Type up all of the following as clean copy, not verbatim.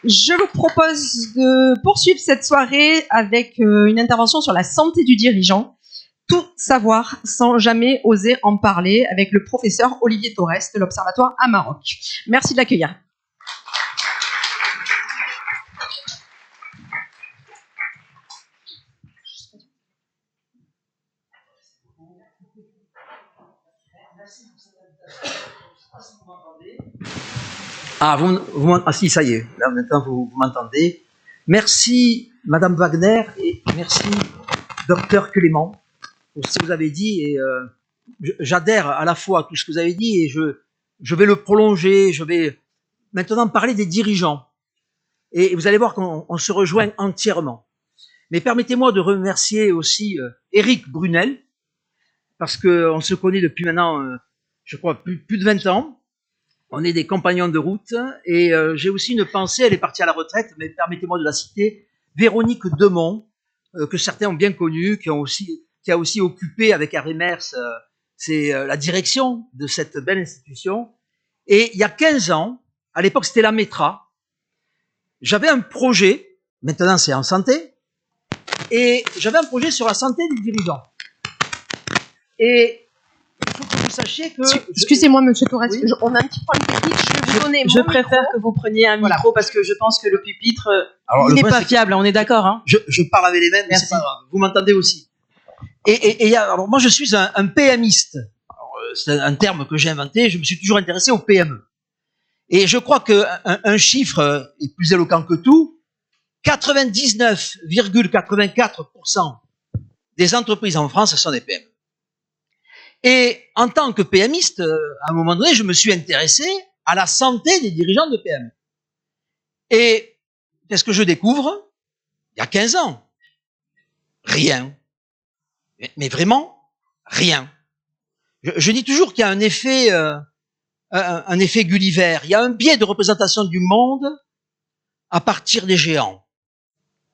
Je vous propose de poursuivre cette soirée avec une intervention sur la santé du dirigeant. Tout savoir sans jamais oser en parler avec le professeur Olivier Torres de l'Observatoire à Maroc. Merci de l'accueillir. Ah, ah si, ça y est, là maintenant vous m'entendez. Merci Madame Wagner et merci Docteur Clément pour ce que vous avez dit. Et j'adhère à la fois à tout ce que vous avez dit et je vais le prolonger. Je vais maintenant parler des dirigeants. Et vous allez voir qu'on se rejoint entièrement. Mais permettez-moi de remercier aussi Éric Brunel, parce qu'on se connaît depuis maintenant, je crois, plus de 20 ans. On est des compagnons de route et j'ai aussi une pensée, elle est partie à la retraite, mais permettez-moi de la citer, Véronique Demont, que certains ont bien connue, qui a aussi occupé avec Harry Mers la direction de cette belle institution. Et il y a 15 ans, à l'époque c'était la Métra, j'avais un projet, maintenant c'est en santé, et j'avais un projet sur la santé des dirigeants. Et il faut que vous sachiez que... Excusez-moi, monsieur Torres, oui. On a un petit problème technique. Je vais vous donner Je mon préfère micro. que vous preniez un micro parce que je pense que le pupitre, Alors, il le n'est point, pas c'est que fiable, on est d'accord, hein? je parle avec les mêmes, mais c'est pas grave. Vous m'entendez aussi. Alors moi, je suis un PMiste. C'est un terme que j'ai inventé. Je me suis toujours intéressé aux PME. Et je crois qu'un chiffre est plus éloquent que tout. 99,84% des entreprises en France sont des PME. Et en tant que PMiste, à un moment donné, je me suis intéressé à la santé des dirigeants de PME. Et qu'est-ce que je découvre? Il y a 15 ans. Rien. Mais vraiment, rien. Je dis toujours qu'il y a un effet Gulliver. Il y a un biais de représentation du monde à partir des géants.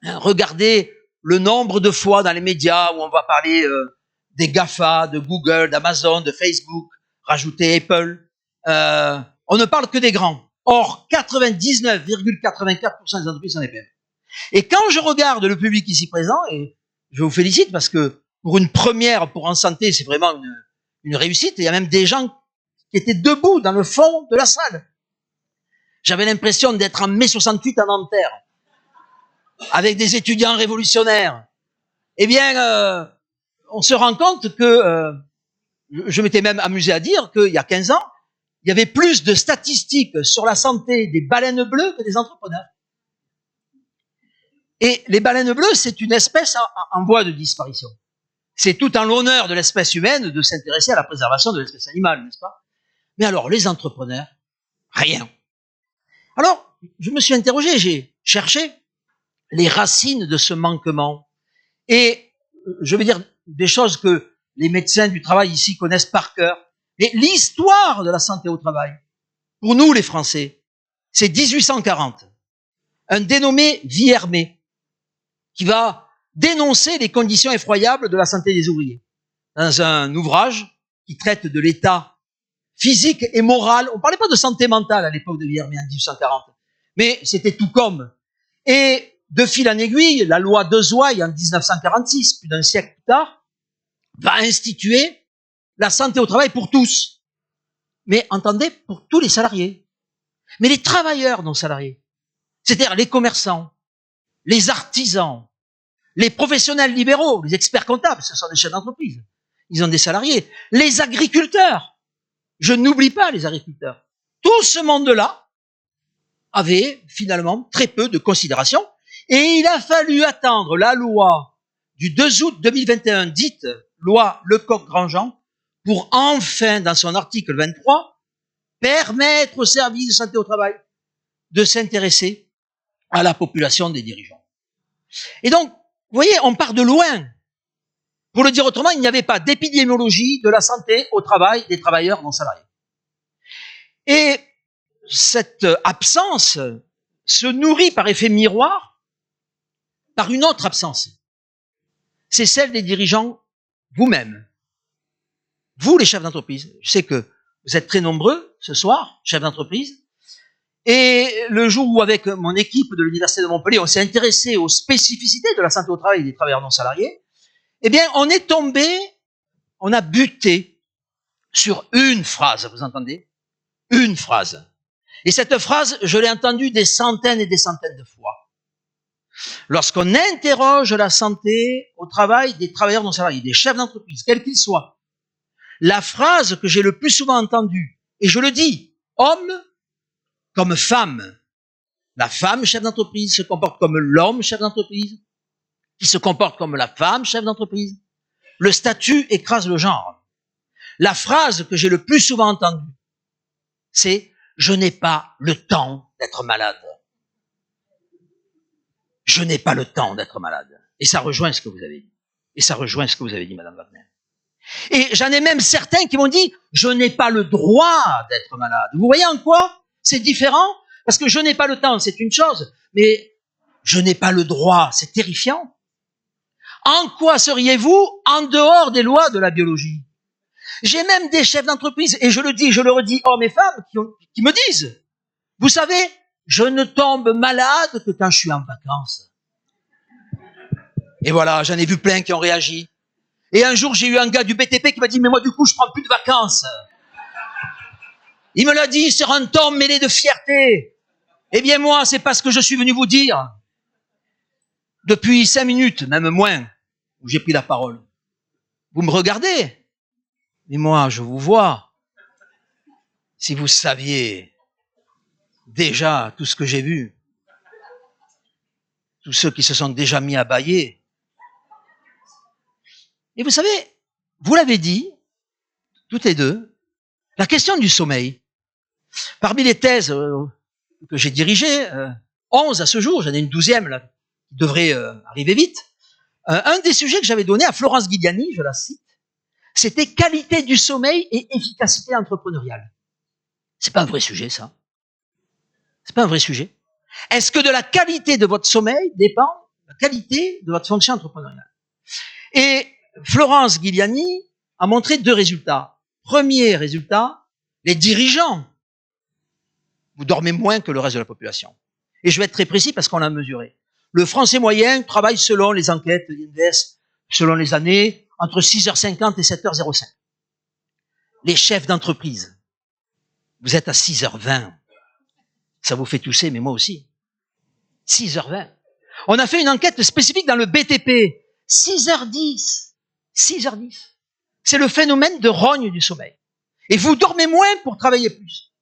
Regardez le nombre de fois dans les médias où on va parler des GAFA, de Google, d'Amazon, de Facebook, rajouter Apple. On ne parle que des grands. Or, 99,84% des entreprises sont des PME. Et quand je regarde le public ici présent, et je vous félicite parce que pour une première pour En Santé, c'est vraiment une réussite. Il y a même des gens qui étaient debout dans le fond de la salle. J'avais l'impression d'être en mai 68 à Nanterre, avec des étudiants révolutionnaires. Eh bien, on se rend compte que, je m'étais même amusé à dire qu'il y a 15 ans, il y avait plus de statistiques sur la santé des baleines bleues que des entrepreneurs. Et les baleines bleues, c'est une espèce en voie de disparition. C'est tout en l'honneur de l'espèce humaine de s'intéresser à la préservation de l'espèce animale, n'est-ce pas? Mais alors, les entrepreneurs, rien. Alors, je me suis interrogé, j'ai cherché les racines de ce manquement. Et je vais dire des choses que les médecins du travail ici connaissent par cœur. Et l'histoire de la santé au travail, pour nous les Français, c'est 1840. Un dénommé Vuillermet, qui va dénoncer les conditions effroyables de la santé des ouvriers. Dans un ouvrage qui traite de l'état physique et moral. On ne parlait pas de santé mentale à l'époque de Vuillermet en 1840, mais c'était tout comme. Et de fil en aiguille, la loi de Zouaille en 1946, plus d'un siècle plus tard, va instituer la santé au travail pour tous. Mais entendez, pour tous les salariés. Mais les travailleurs non salariés, c'est-à-dire les commerçants, les artisans, les professionnels libéraux, les experts comptables, ce sont des chefs d'entreprise. Ils ont des salariés. Les agriculteurs, je n'oublie pas les agriculteurs. Tout ce monde-là avait finalement très peu de considération. Et il a fallu attendre la loi du 2 août 2021, dite loi Lecoq-Grandjean, pour enfin, dans son article 23, permettre aux services de santé au travail de s'intéresser à la population des dirigeants. Et donc, vous voyez, on part de loin. Pour le dire autrement, il n'y avait pas d'épidémiologie de la santé au travail des travailleurs non salariés. Et cette absence se nourrit par effet miroir par une autre absence. C'est celle des dirigeants vous-même. Vous, les chefs d'entreprise. Je sais que vous êtes très nombreux ce soir, chefs d'entreprise. Et le jour où, avec mon équipe de l'Université de Montpellier, on s'est intéressé aux spécificités de la santé au travail des travailleurs non salariés, eh bien, on a buté sur une phrase, vous entendez? Une phrase. Et cette phrase, je l'ai entendue des centaines et des centaines de fois. Lorsqu'on interroge la santé au travail des travailleurs non salariés, des chefs d'entreprise, quels qu'ils soient, la phrase que j'ai le plus souvent entendue, et je le dis, homme comme femme, la femme chef d'entreprise se comporte comme l'homme chef d'entreprise, qui se comporte comme la femme chef d'entreprise. Le statut écrase le genre. La phrase que j'ai le plus souvent entendue, c'est « je n'ai pas le temps d'être malade ». Je n'ai pas le temps d'être malade. Et ça rejoint ce que vous avez dit. Et ça rejoint ce que vous avez dit, Madame Wagner. Et j'en ai même certains qui m'ont dit « je n'ai pas le droit d'être malade ». Vous voyez en quoi c'est différent? Parce que je n'ai pas le temps, c'est une chose, mais je n'ai pas le droit, c'est terrifiant. En quoi seriez-vous en dehors des lois de la biologie? J'ai même des chefs d'entreprise, et je le dis, je le redis, hommes et femmes, qui me disent, vous savez, je ne tombe malade que quand je suis en vacances. Et voilà, j'en ai vu plein qui ont réagi. Et un jour, j'ai eu un gars du BTP qui m'a dit, mais moi, du coup, je prends plus de vacances. Il me l'a dit sur un ton mêlé de fierté. Eh bien, moi, c'est pas ce que je suis venu vous dire. Depuis 5 minutes, même moins, où j'ai pris la parole. Vous me regardez. Mais moi, je vous vois. Si vous saviez déjà tout ce que j'ai vu, tous ceux qui se sont déjà mis à bâiller. Et vous savez, vous l'avez dit, toutes les deux, la question du sommeil. Parmi les thèses que j'ai dirigées, 11 à ce jour, j'en ai une 12e là, qui devrait arriver vite, un des sujets que j'avais donné à Florence Guiliani, je la cite, c'était qualité du sommeil et efficacité entrepreneuriale. C'est pas un vrai sujet, ça. C'est pas un vrai sujet. Est-ce que de la qualité de votre sommeil dépend la qualité de votre fonction entrepreneuriale? Et Florence Guiliani a montré 2 résultats. Premier résultat, les dirigeants, vous dormez moins que le reste de la population. Et je vais être très précis parce qu'on l'a mesuré. Le Français moyen travaille selon les enquêtes de l'INDES, selon les années, entre 6h50 et 7h05. Les chefs d'entreprise, vous êtes à 6h20. Ça vous fait tousser, mais moi aussi. 6h20. On a fait une enquête spécifique dans le BTP. 6h10. 6h10. C'est le phénomène de rogne du sommeil. Et vous dormez moins pour travailler plus.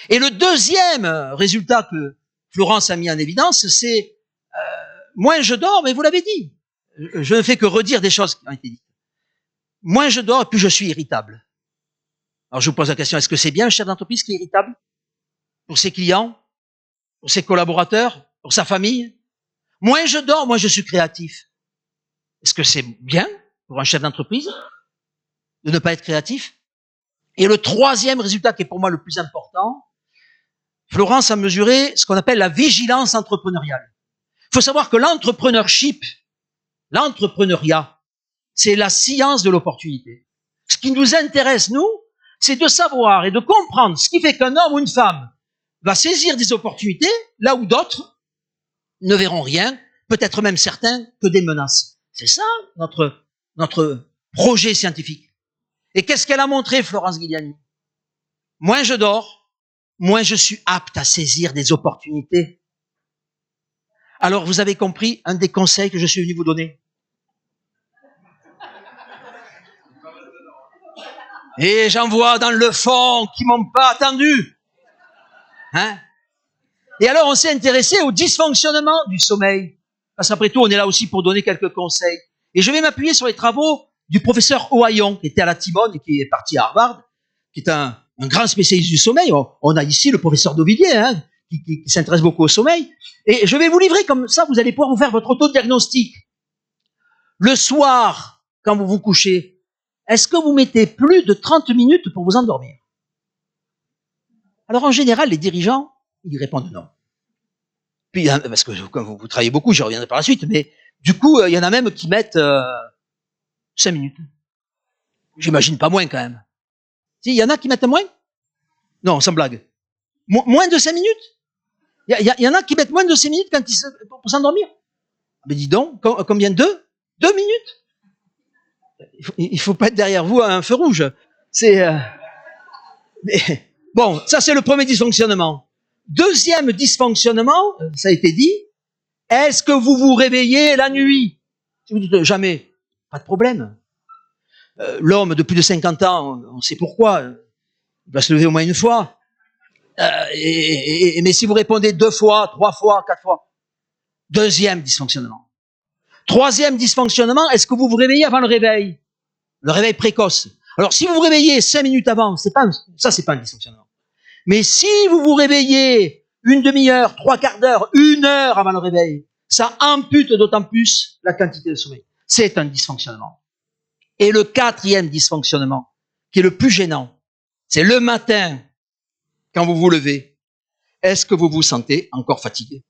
Et le deuxième résultat que Florence a mis en évidence, c'est moins je dors, mais vous l'avez dit. Je ne fais que redire des choses qui ont été dites. Moins je dors, plus je suis irritable. Alors je vous pose la question, est-ce que c'est bien un chef d'entreprise qui est irritable? Pour ses clients? Pour ses collaborateurs? Pour sa famille? Moins je dors, moins je suis créatif. Est-ce que c'est bien pour un chef d'entreprise de ne pas être créatif? Et le troisième résultat qui est pour moi le plus important, Florence a mesuré ce qu'on appelle la vigilance entrepreneuriale. Il faut savoir que l'entrepreneurship, l'entrepreneuriat, c'est la science de l'opportunité. Ce qui nous intéresse, nous, c'est de savoir et de comprendre ce qui fait qu'un homme ou une femme va saisir des opportunités là où d'autres ne verront rien, peut-être même certains que des menaces. C'est ça notre projet scientifique. Et qu'est-ce qu'elle a montré, Florence Guiliani? Moins je dors, moins je suis apte à saisir des opportunités. Alors, vous avez compris un des conseils que je suis venu vous donner. Et j'en vois dans le fond qui m'ont pas attendu. Hein? Et alors, on s'est intéressé au dysfonctionnement du sommeil. Parce qu'après tout, on est là aussi pour donner quelques conseils. Et je vais m'appuyer sur les travaux du professeur Ohayon, qui était à la Timone et qui est parti à Harvard, qui est un grand spécialiste du sommeil. On a ici le professeur Dovillier, hein, qui s'intéresse beaucoup au sommeil. Et je vais vous livrer comme ça, vous allez pouvoir vous faire votre autodiagnostic. Le soir, quand vous vous couchez, est-ce que vous mettez plus de 30 minutes pour vous endormir? Alors en général, les dirigeants, ils répondent non. Puis, parce que comme vous travaillez beaucoup, j'y reviendrai par la suite, mais du coup, il y en a même qui mettent 5 minutes. J'imagine pas moins quand même. Si, il y en a qui mettent moins? Non, sans blague. Moins de 5 minutes? Il y en a qui mettent moins de 5 minutes pour s'endormir. Mais dis donc, combien? 2 minutes? Il faut pas être derrière vous à un feu rouge. Bon, ça c'est le premier dysfonctionnement. Deuxième dysfonctionnement, ça a été dit, est-ce que vous vous réveillez la nuit? Si vous dites jamais, pas de problème. L'homme de plus de 50 ans, on sait pourquoi, il va se lever au moins une fois. Mais si vous répondez 2 fois, 3 fois, 4 fois, deuxième dysfonctionnement. Troisième dysfonctionnement, est-ce que vous vous réveillez avant le réveil? Le réveil précoce. Alors, si vous vous réveillez 5 minutes avant, c'est pas un dysfonctionnement. Mais si vous vous réveillez une demi-heure, 3/4 d'heure, 1 heure avant le réveil, ça ampute d'autant plus la quantité de sommeil. C'est un dysfonctionnement. Et le quatrième dysfonctionnement, qui est le plus gênant, c'est le matin, quand vous vous levez, est-ce que vous vous sentez encore fatigué?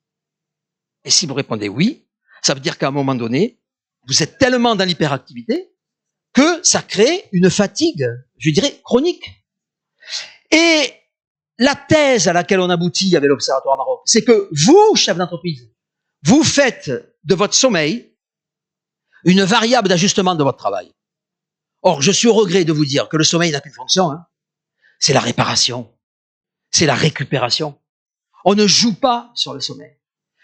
Et si vous répondez oui, ça veut dire qu'à un moment donné, vous êtes tellement dans l'hyperactivité que ça crée une fatigue, je dirais, chronique. Et la thèse à laquelle on aboutit avec l'Observatoire Maroc, c'est que vous, chef d'entreprise, vous faites de votre sommeil une variable d'ajustement de votre travail. Or, je suis au regret de vous dire que le sommeil n'a qu'une fonction, c'est la réparation, c'est la récupération. On ne joue pas sur le sommeil.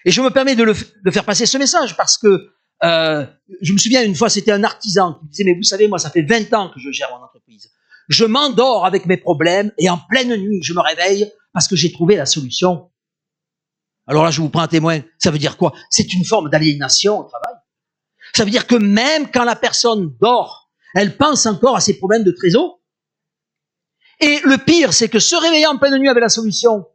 Et je me permets de faire passer ce message parce que je me souviens une fois, c'était un artisan qui me disait, mais vous savez, moi, ça fait 20 ans que je gère mon entreprise. Je m'endors avec mes problèmes et en pleine nuit, je me réveille parce que j'ai trouvé la solution. Alors là, je vous prends un témoin. Ça veut dire quoi? C'est une forme d'aliénation au travail. Ça veut dire que même quand la personne dort, elle pense encore à ses problèmes de trésor. Et le pire, c'est que se réveillant en pleine nuit avec la solution,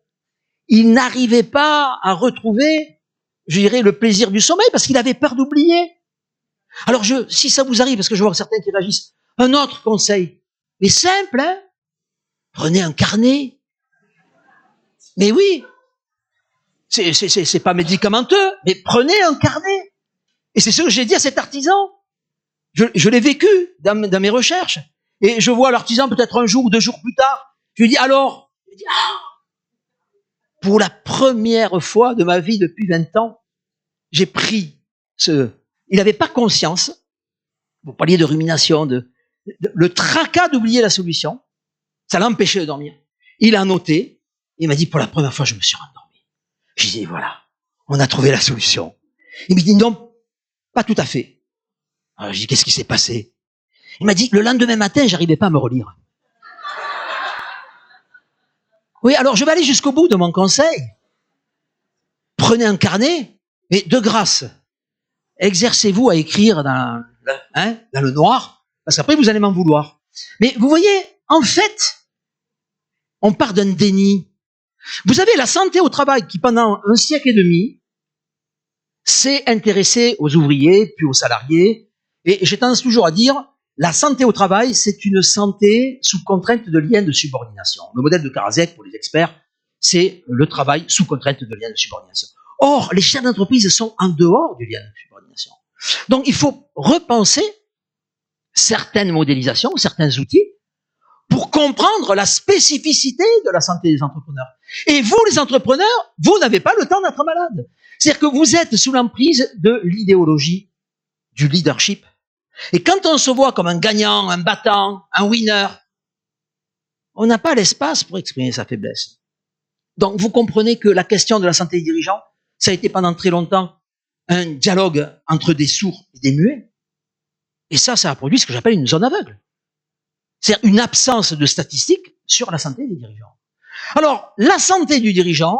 il n'arrivait pas à retrouver, je dirais, le plaisir du sommeil parce qu'il avait peur d'oublier. Alors, si ça vous arrive, parce que je vois certains qui réagissent, un autre conseil, mais simple, prenez un carnet. Mais oui, c'est pas médicamenteux, mais prenez un carnet. Et c'est ce que j'ai dit à cet artisan. Je l'ai vécu dans mes recherches. Et je vois l'artisan peut-être 1 jour ou 2 jours plus tard. Je lui dis alors, pour la première fois de ma vie depuis 20 ans, j'ai pris il n'avait pas conscience, vous parliez de rumination, le tracas d'oublier la solution, ça l'empêchait de dormir. Il a noté, il m'a dit, pour la première fois, je me suis rendormi. J'ai dit, voilà, on a trouvé la solution. Il m'a dit, non, pas tout à fait. Alors, j'ai dit, qu'est-ce qui s'est passé? Il m'a dit, le lendemain matin, j'arrivais pas à me relire. Oui, alors je vais aller jusqu'au bout de mon conseil. Prenez un carnet, et de grâce, exercez-vous à écrire dans le noir, parce qu'après vous allez m'en vouloir. Mais vous voyez, en fait, on part d'un déni. Vous avez la santé au travail qui, pendant 1 siècle et demi, s'est intéressée aux ouvriers, puis aux salariés, et j'ai tendance toujours à dire, la santé au travail, c'est une santé sous contrainte de liens de subordination. Le modèle de Karasek, pour les experts, c'est le travail sous contrainte de liens de subordination. Or, les chefs d'entreprise sont en dehors du lien de subordination. Donc, il faut repenser certaines modélisations, certains outils, pour comprendre la spécificité de la santé des entrepreneurs. Et vous, les entrepreneurs, vous n'avez pas le temps d'être malade. C'est-à-dire que vous êtes sous l'emprise de l'idéologie du leadership. Et quand on se voit comme un gagnant, un battant, un winner, on n'a pas l'espace pour exprimer sa faiblesse. Donc, vous comprenez que la question de la santé des dirigeants, ça a été pendant très longtemps un dialogue entre des sourds et des muets. Et ça a produit ce que j'appelle une zone aveugle. C'est-à-dire une absence de statistiques sur la santé des dirigeants. Alors, la santé du dirigeant,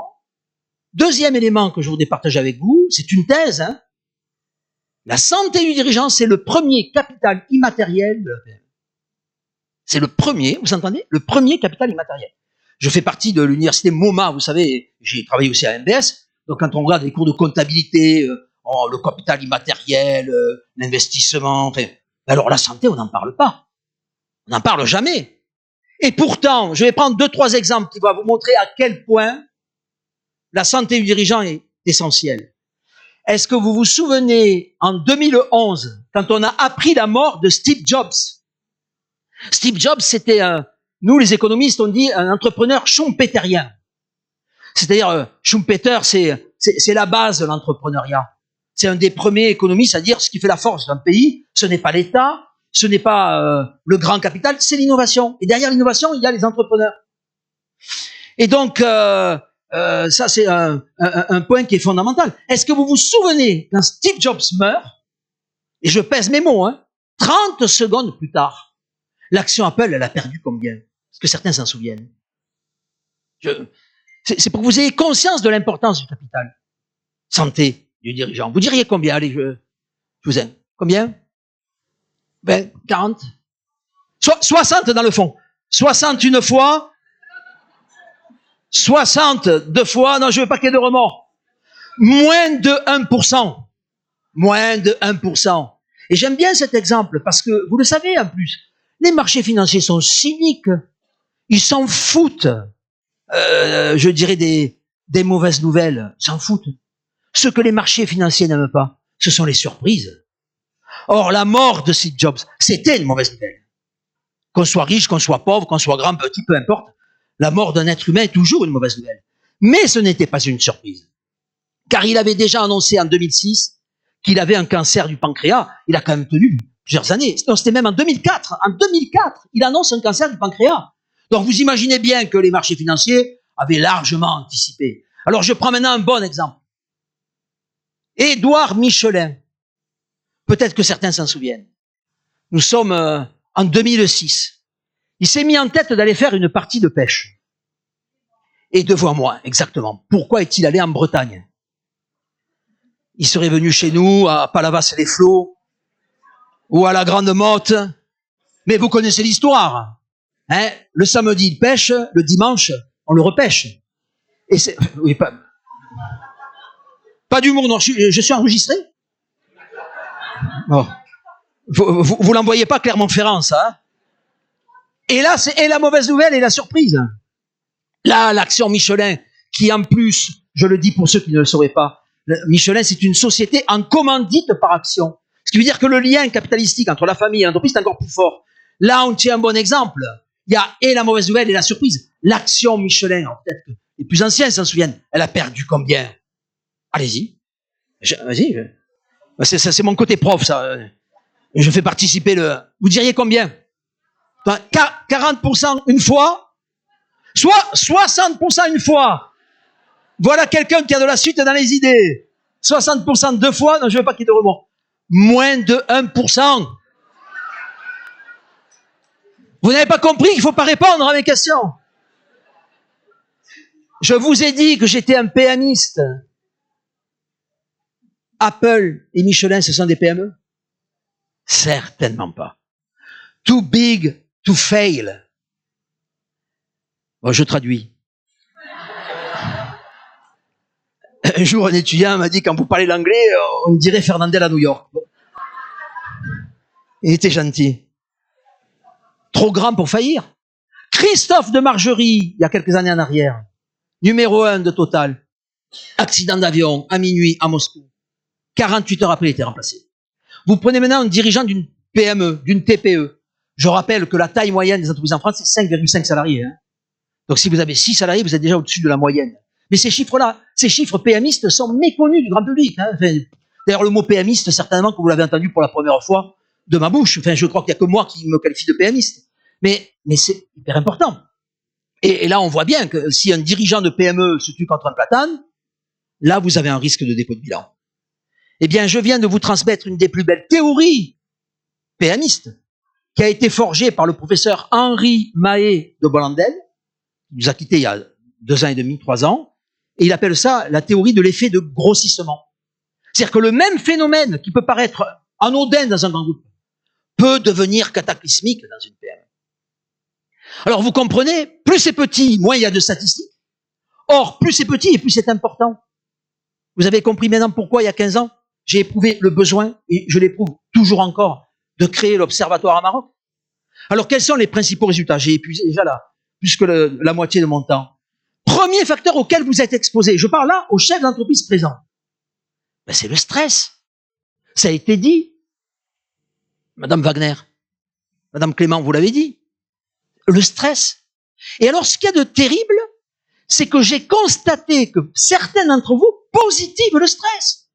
deuxième élément que je voudrais partager avec vous, c'est une thèse. La santé du dirigeant, c'est le premier capital immatériel de la PME. C'est le premier, vous entendez? Le premier capital immatériel. Je fais partie de l'université MoMA, vous savez, j'ai travaillé aussi à MBS. Donc, quand on regarde les cours de comptabilité, le capital immatériel, l'investissement, enfin, alors la santé, on n'en parle pas. On n'en parle jamais. Et pourtant, je vais prendre 2-3 exemples qui vont vous montrer à quel point la santé du dirigeant est essentielle. Est-ce que vous vous souvenez, en 2011, quand on a appris la mort de Steve Jobs? Steve Jobs, c'était, nous les économistes, on dit un entrepreneur schumpeterien. C'est-à-dire, Schumpeter, c'est la base de l'entrepreneuriat. C'est un des premiers économistes à dire ce qui fait la force d'un pays, ce n'est pas l'État, ce n'est pas le grand capital, c'est l'innovation. Et derrière l'innovation, il y a les entrepreneurs. Et donc, ça c'est un point qui est fondamental. Est-ce que vous vous souvenez quand Steve Jobs meurt, et je pèse mes mots, 30 secondes plus tard, l'action Apple, elle a perdu combien? Est-ce que certains s'en souviennent? C'est pour que vous ayez conscience de l'importance du capital. Santé du dirigeant. Vous diriez combien? Allez, je vous aime. Combien? 20, 40? 60 dans le fond. 60 une fois. 60 deux fois. Non, je veux pas qu'il y ait de remords. Moins de 1%. Moins de 1%. Et j'aime bien cet exemple parce que, vous le savez en plus, les marchés financiers sont cyniques. Ils s'en foutent. Je dirais des mauvaises nouvelles. Ils s'en foutent. Ce que les marchés financiers n'aiment pas, ce sont les surprises. Or, la mort de Steve Jobs, c'était une mauvaise nouvelle. Qu'on soit riche, qu'on soit pauvre, qu'on soit grand, petit, peu importe, la mort d'un être humain est toujours une mauvaise nouvelle. Mais ce n'était pas une surprise. Car il avait déjà annoncé en 2006 qu'il avait un cancer du pancréas. Il a quand même tenu plusieurs années. Non, c'était même en 2004. En 2004, il annonce un cancer du pancréas. Donc vous imaginez bien que les marchés financiers avaient largement anticipé. Alors je prends maintenant un bon exemple. Édouard Michelin. Peut-être que certains s'en souviennent. Nous sommes en 2006. Il s'est mis en tête d'aller faire une partie de pêche. Et devant moi, exactement. Pourquoi est-il allé en Bretagne? Il serait venu chez nous, à Palavas-les-Flots, ou à la Grande Motte. Mais vous connaissez l'histoire. Le samedi, il pêche, le dimanche, on le repêche. Et c'est... Oui, pas d'humour, non, je suis enregistré. Oh. Vous l'envoyez pas Clermont-Ferrand, ça. Et là, c'est la mauvaise nouvelle et la surprise. Là, l'action Michelin, qui en plus, je le dis pour ceux qui ne le sauraient pas, Michelin, c'est une société en commandite par action. Ce qui veut dire que le lien capitalistique entre la famille et l'entreprise est encore plus fort. Là, on tient un bon exemple. Il y a et la mauvaise nouvelle et la surprise. L'action Michelin, peut-être que les plus anciens s'en souviennent, elle a perdu combien? Allez-y. Vas-y. C'est mon côté prof, ça. Je fais participer le... Vous diriez combien? 40% une fois, soit 60% une fois. Voilà quelqu'un qui a de la suite dans les idées. 60% deux fois, non, je veux pas qu'il y ait de remords. Moins de 1%. Vous n'avez pas compris qu'il ne faut pas répondre à mes questions. Je vous ai dit que j'étais un PMiste. Apple et Michelin, ce sont des PME? Certainement pas. Too big to fail. Bon, je traduis. Un jour, un étudiant m'a dit, quand vous parlez l'anglais, on dirait Fernandel à New York. Bon. Il était gentil. Trop grand pour faillir. Christophe de Margerie, il y a quelques années en arrière, numéro 1 de Total, accident d'avion à minuit à Moscou. 48 heures après, il était remplacé. Vous prenez maintenant un dirigeant d'une PME, d'une TPE. Je rappelle que la taille moyenne des entreprises en France, c'est 5,5 salariés. Donc si vous avez 6 salariés, vous êtes déjà au-dessus de la moyenne. Mais ces chiffres-là, ces chiffres PMistes sont méconnus du grand public. Enfin, d'ailleurs, le mot PMiste, certainement que vous l'avez entendu pour la première fois de ma bouche. Enfin, je crois qu'il n'y a que moi qui me qualifie de PMiste. Mais c'est hyper important. Et là, on voit bien que si un dirigeant de PME se tue contre un platane, là, vous avez un risque de dépôt de bilan. Eh bien, je viens de vous transmettre une des plus belles théories PMistes qui a été forgée par le professeur Henri Mahé de Bollandel, qui nous a quittés il y a 2 ans et demi, 3 ans, et il appelle ça la théorie de l'effet de grossissement. C'est-à-dire que le même phénomène qui peut paraître anodin dans un grand groupe peut devenir cataclysmique dans une PME. Alors vous comprenez, plus c'est petit, moins il y a de statistiques. Or, plus c'est petit et plus c'est important. Vous avez compris maintenant pourquoi il y a 15 ans, j'ai éprouvé le besoin, et je l'éprouve toujours encore, de créer l'Observatoire à Maroc. Alors quels sont les principaux résultats? J'ai épuisé déjà là, plus que la moitié de mon temps. Premier facteur auquel vous êtes exposé, je parle là au chef d'entreprise présent, ben, c'est le stress. Ça a été dit. Madame Wagner, Madame Clément, vous l'avez dit. Le stress. Et alors ce qu'il y a de terrible, c'est que j'ai constaté que certains d'entre vous positivent le stress.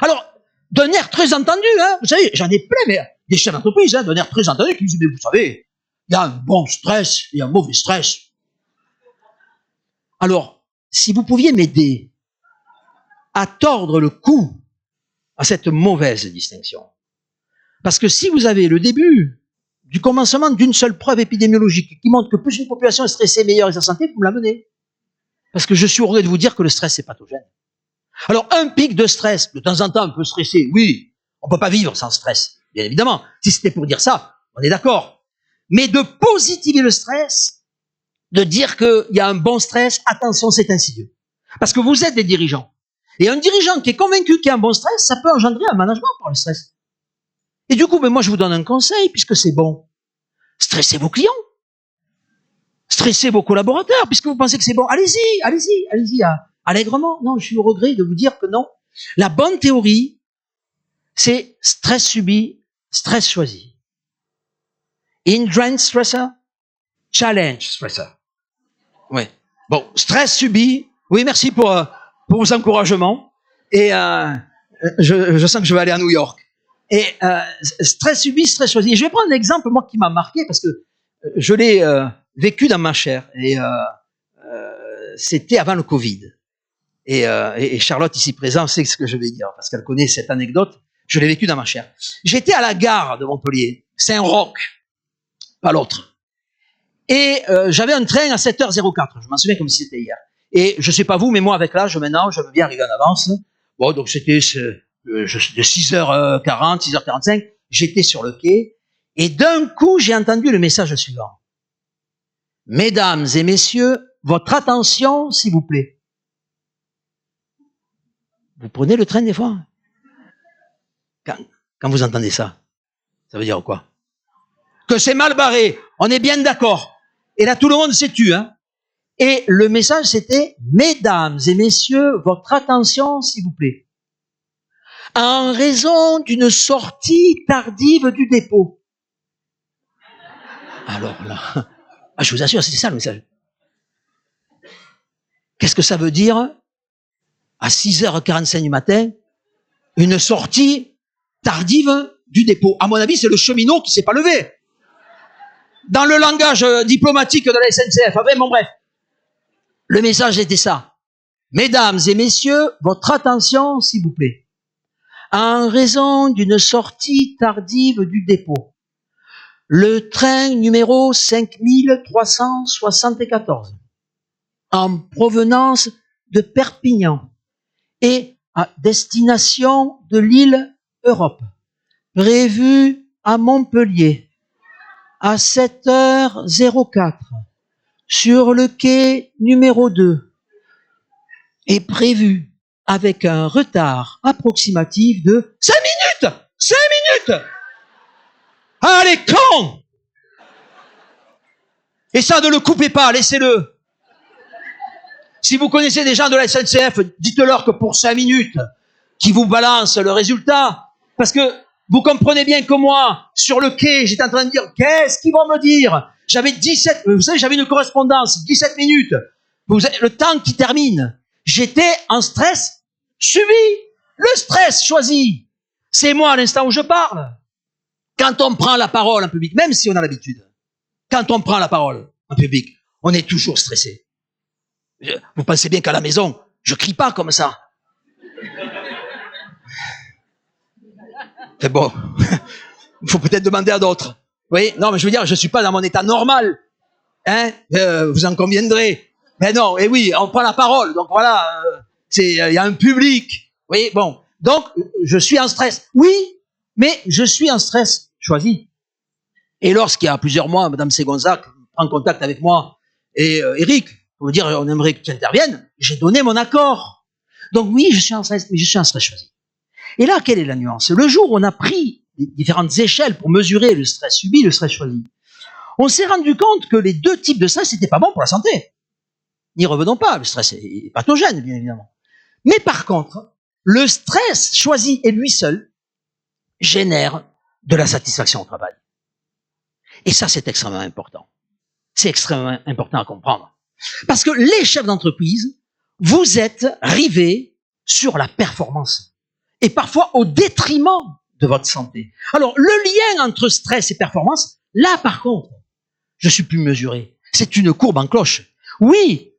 Alors, d'un air très entendu, hein, vous savez, j'en ai plein, mais des chefs d'entreprise, hein, d'un air très entendu, qui me disent, mais vous savez, il y a un bon stress et un mauvais stress. Alors, si vous pouviez m'aider à tordre le cou à cette mauvaise distinction. Parce que si vous avez le début du commencement d'une seule preuve épidémiologique qui montre que plus une population est stressée, meilleure est sa santé, vous me l'amenez. Parce que je suis heureux de vous dire que le stress, c'est pathogène. Alors, un pic de stress, de temps en temps, un peu stressé, oui, on peut pas vivre sans stress, bien évidemment. Si c'était pour dire ça, on est d'accord. Mais de positiver le stress, de dire qu'il y a un bon stress, attention, c'est insidieux. Parce que vous êtes des dirigeants. Et un dirigeant qui est convaincu qu'il y a un bon stress, ça peut engendrer un management par le stress. Et du coup, ben moi, je vous donne un conseil, puisque c'est bon. Stressez vos clients. Stressez vos collaborateurs, puisque vous pensez que c'est bon. Allez-y, allègrement. Non, je suis au regret de vous dire que non. La bonne théorie, c'est stress subi, stress choisi. Hindrance stressor, challenge stressor. Ouais. Bon, stress subi. Oui, merci pour vos encouragements. Et je sens que je vais aller à New York. Et stress subi, stress choisi. Et je vais prendre un exemple, moi, qui m'a marqué, parce que je l'ai vécu dans ma chair. Et c'était avant le Covid. Et Charlotte, ici présente, sait ce que je vais dire, parce qu'elle connaît cette anecdote. Je l'ai vécu dans ma chair. J'étais à la gare de Montpellier, Saint-Roch, pas l'autre. Et j'avais un train à 7h04, je m'en souviens comme si c'était hier. Et je sais pas vous, mais moi, avec l'âge, maintenant, je veux bien arriver en avance. Bon, donc c'était de 6h40, 6h45, j'étais sur le quai, et d'un coup, j'ai entendu le message suivant. Mesdames et messieurs, votre attention, s'il vous plaît. Vous prenez le train des fois? Quand vous entendez ça, ça veut dire quoi? Que c'est mal barré, on est bien d'accord. Et là, tout le monde s'est tu, hein. Et le message, c'était « Mesdames et messieurs, votre attention, s'il vous plaît. En raison d'une sortie tardive du dépôt. » Alors là, je vous assure, c'était ça le message. Qu'est-ce que ça veut dire? À 6h45 du matin, une sortie tardive du dépôt. À mon avis, c'est le cheminot qui s'est pas levé. Dans le langage diplomatique de la SNCF. Enfin, bon, bref. Le message était ça. Mesdames et messieurs, votre attention, s'il vous plaît. En raison d'une sortie tardive du dépôt, le train numéro 5374, en provenance de Perpignan et à destination de l'île Europe, prévu à Montpellier à 7h04 sur le quai numéro 2 est prévu avec un retard approximatif de 5 minutes. 5 minutes. Allez, con. Et ça, ne le coupez pas, laissez-le. Si vous connaissez des gens de la SNCF, dites-leur que pour 5 minutes, qu'ils vous balancent le résultat, parce que vous comprenez bien que moi, sur le quai, j'étais en train de dire, qu'est-ce qu'ils vont me dire? J'avais 17, vous savez, j'avais une correspondance, 17 minutes. Vous avez le temps qui termine. J'étais en stress subi. Le stress choisi. C'est moi à l'instant où je parle. Quand on prend la parole en public, même si on a l'habitude, quand on prend la parole en public, on est toujours stressé. Vous pensez bien qu'à la maison, je crie pas comme ça. C'est bon. Il faut peut-être demander à d'autres. Oui, non, mais je veux dire, je suis pas dans mon état normal. Hein, vous en conviendrez. Mais non, et oui, on prend la parole. Donc voilà, il y a un public. Oui, bon. Donc, je suis en stress. Oui, mais je suis en stress choisi. Et lorsqu'il y a plusieurs mois, Madame Ségonzac prend contact avec moi et Eric, pour me dire, on aimerait que tu interviennes, j'ai donné mon accord. Donc oui, je suis en stress, mais je suis en stress choisi. Et là, quelle est la nuance? Le jour où on a pris les différentes échelles pour mesurer le stress subi, le stress choisi, on s'est rendu compte que les deux types de stress n'étaient pas bons pour la santé. N'y revenons pas, le stress est pathogène, bien évidemment. Mais par contre, le stress choisi et lui seul génère de la satisfaction au travail. Et ça, c'est extrêmement important. C'est extrêmement important à comprendre. Parce que les chefs d'entreprise, vous êtes rivés sur la performance. Et parfois au détriment de votre santé. Alors, le lien entre stress et performance, là, par contre, je suis plus mesuré. C'est une courbe en cloche. Oui,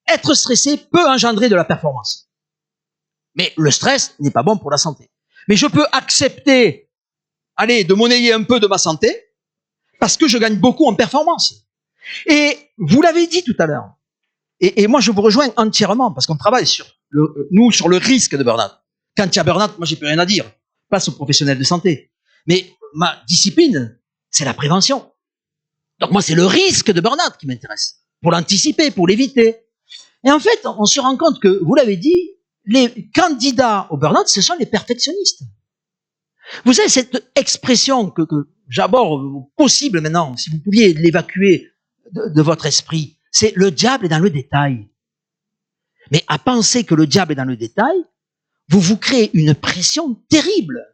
être stressé peut engendrer de la performance. Mais le stress n'est pas bon pour la santé. Mais je peux accepter, de monnayer un peu de ma santé, parce que je gagne beaucoup en performance. Et vous l'avez dit tout à l'heure. Et moi, je vous rejoins entièrement, parce qu'on travaille sur le risque de burn-out. Quand il y a burn-out, moi, j'ai plus rien à dire. Passe aux professionnels de santé. Mais ma discipline, c'est la prévention. Donc moi, c'est le risque de burn-out qui m'intéresse. Pour l'anticiper, pour l'éviter. Et en fait, on se rend compte que, vous l'avez dit, les candidats au burn-out, ce sont les perfectionnistes. Vous savez, cette expression que j'aborde au possible maintenant, si vous pouviez l'évacuer de votre esprit, c'est le diable est dans le détail. Mais à penser que le diable est dans le détail, vous vous créez une pression terrible.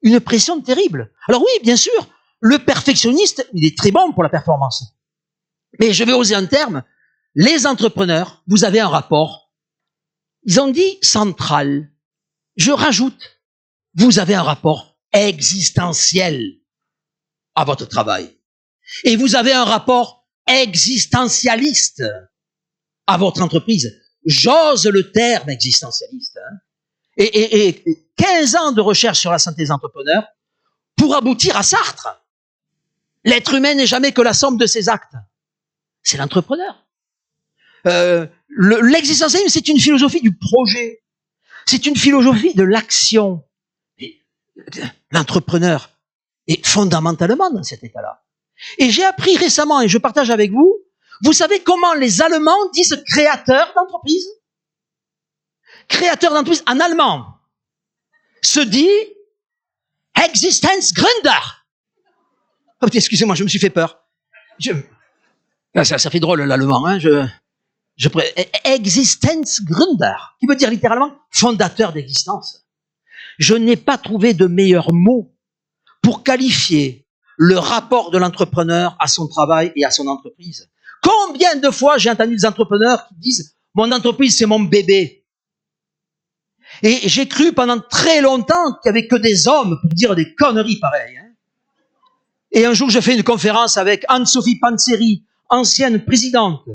Une pression terrible. Alors oui, bien sûr, le perfectionniste, il est très bon pour la performance. Mais je vais oser un terme, les entrepreneurs, vous avez un rapport, ils ont dit central. Je rajoute, vous avez un rapport existentiel à votre travail. Et vous avez un rapport existentialiste à votre entreprise. J'ose le terme existentialiste. Et 15 ans de recherche sur la santé des entrepreneurs pour aboutir à Sartre. L'être humain n'est jamais que la somme de ses actes. C'est l'entrepreneur. L'existentialisme, c'est une philosophie du projet. C'est une philosophie de l'action. L'entrepreneur est fondamentalement dans cet état-là. Et j'ai appris récemment, et je partage avec vous, vous savez comment les Allemands disent créateur d'entreprise? Créateur d'entreprise en allemand se dit Existenzgründer. Oh, excusez-moi, je me suis fait peur. Ça fait drôle l'allemand, hein. Existenzgründer, qui veut dire littéralement fondateur d'existence. Je n'ai pas trouvé de meilleur mot pour qualifier le rapport de l'entrepreneur à son travail et à son entreprise. Combien de fois j'ai entendu des entrepreneurs qui disent « Mon entreprise, c'est mon bébé ». Et j'ai cru pendant très longtemps qu'il n'y avait que des hommes pour dire des conneries pareilles. Hein. Et un jour, je fais une conférence avec Anne-Sophie Panzeri, ancienne présidente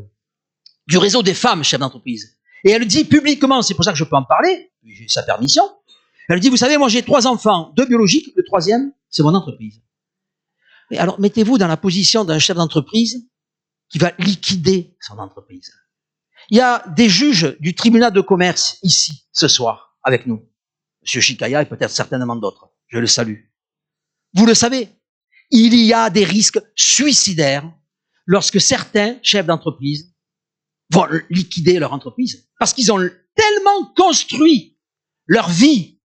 du réseau des femmes chefs d'entreprise. Et elle dit publiquement, c'est pour ça que je peux en parler, j'ai sa permission, elle dit, vous savez, moi j'ai 3 enfants, 2 biologiques, le 3e, c'est mon entreprise. Et alors, mettez-vous dans la position d'un chef d'entreprise qui va liquider son entreprise. Il y a des juges du tribunal de commerce ici, ce soir, avec nous. Monsieur Chikaya et peut-être certainement d'autres. Je le salue. Vous le savez, il y a des risques suicidaires lorsque certains chefs d'entreprise vont liquider leur entreprise parce qu'ils ont tellement construit leur vie.